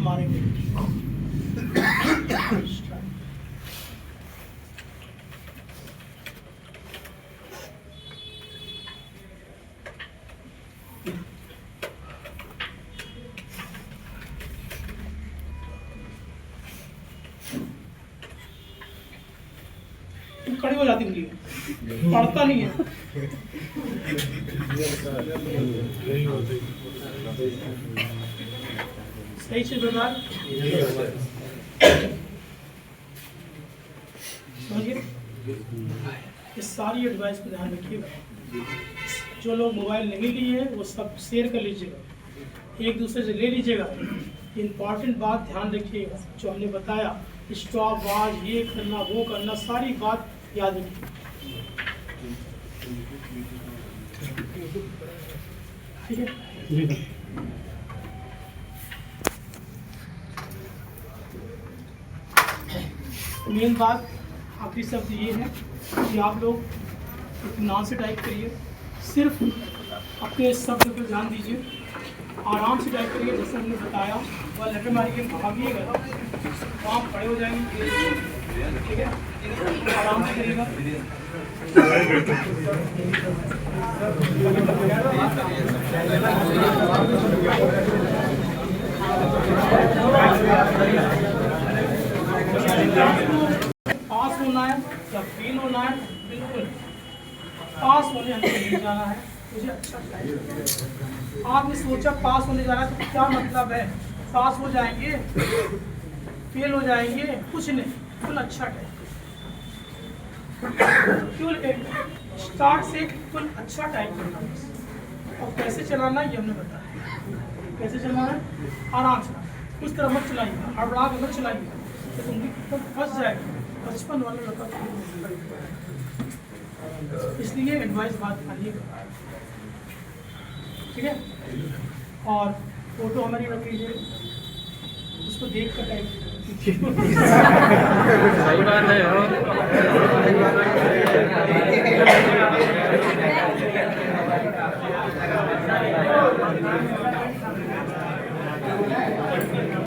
Speaker 1: मारेंगे। खड़ी हो जाती उंगली, पड़ता नहीं है। सही से बता समझिए। इस सारी एडवाइस को ध्यान रखिएगा। जो लोग मोबाइल नहीं लिए हैं वो सब शेयर कर लीजिएगा, एक दूसरे से ले लीजिएगा। इम्पॉर्टेंट बात ध्यान रखिएगा, जो हमने बताया, स्टॉप वॉच, ये करना वो करना, सारी बात याद रखिए। ठीक है, मेन बात आखिरी शब्द ये है कि आप लोग इत्मीनान से टाइप करिए, सिर्फ अपने शब्द पर ध्यान दीजिए, आराम से टाइप करिए। जैसे हमने बताया वह लेटर मारिए, भागिएगा तो आप खड़े हो जाएंगे। ठीक है, आराम से करिएगा। पास होना है या फेल होना है, बिल्कुल पास होने हमें नहीं जाना है। मुझे अच्छा चाहिए। आपने सोचा पास होने जाना है तो क्या मतलब है? पास हो जाएंगे, फेल हो जाएंगे, कुछ नहीं, बिल्कुल अच्छा टाइप। केवल स्टार्ट से बिल्कुल अच्छा टाइप करना। और कैसे चलाना ये हमने बताया, कैसे चलाना है, आराम से। उस तरह मत चलाइए, हड़बड़ा के मत चलाइए, तो उंगली एकदम फंस जाएगी। 55 वाला लड़का तो इसलिए एडवाइस बात मानिएगा, ठीक है। और फोटो हमारी रख लीजिए, उसको देख कर टाइप
Speaker 3: सही बात है।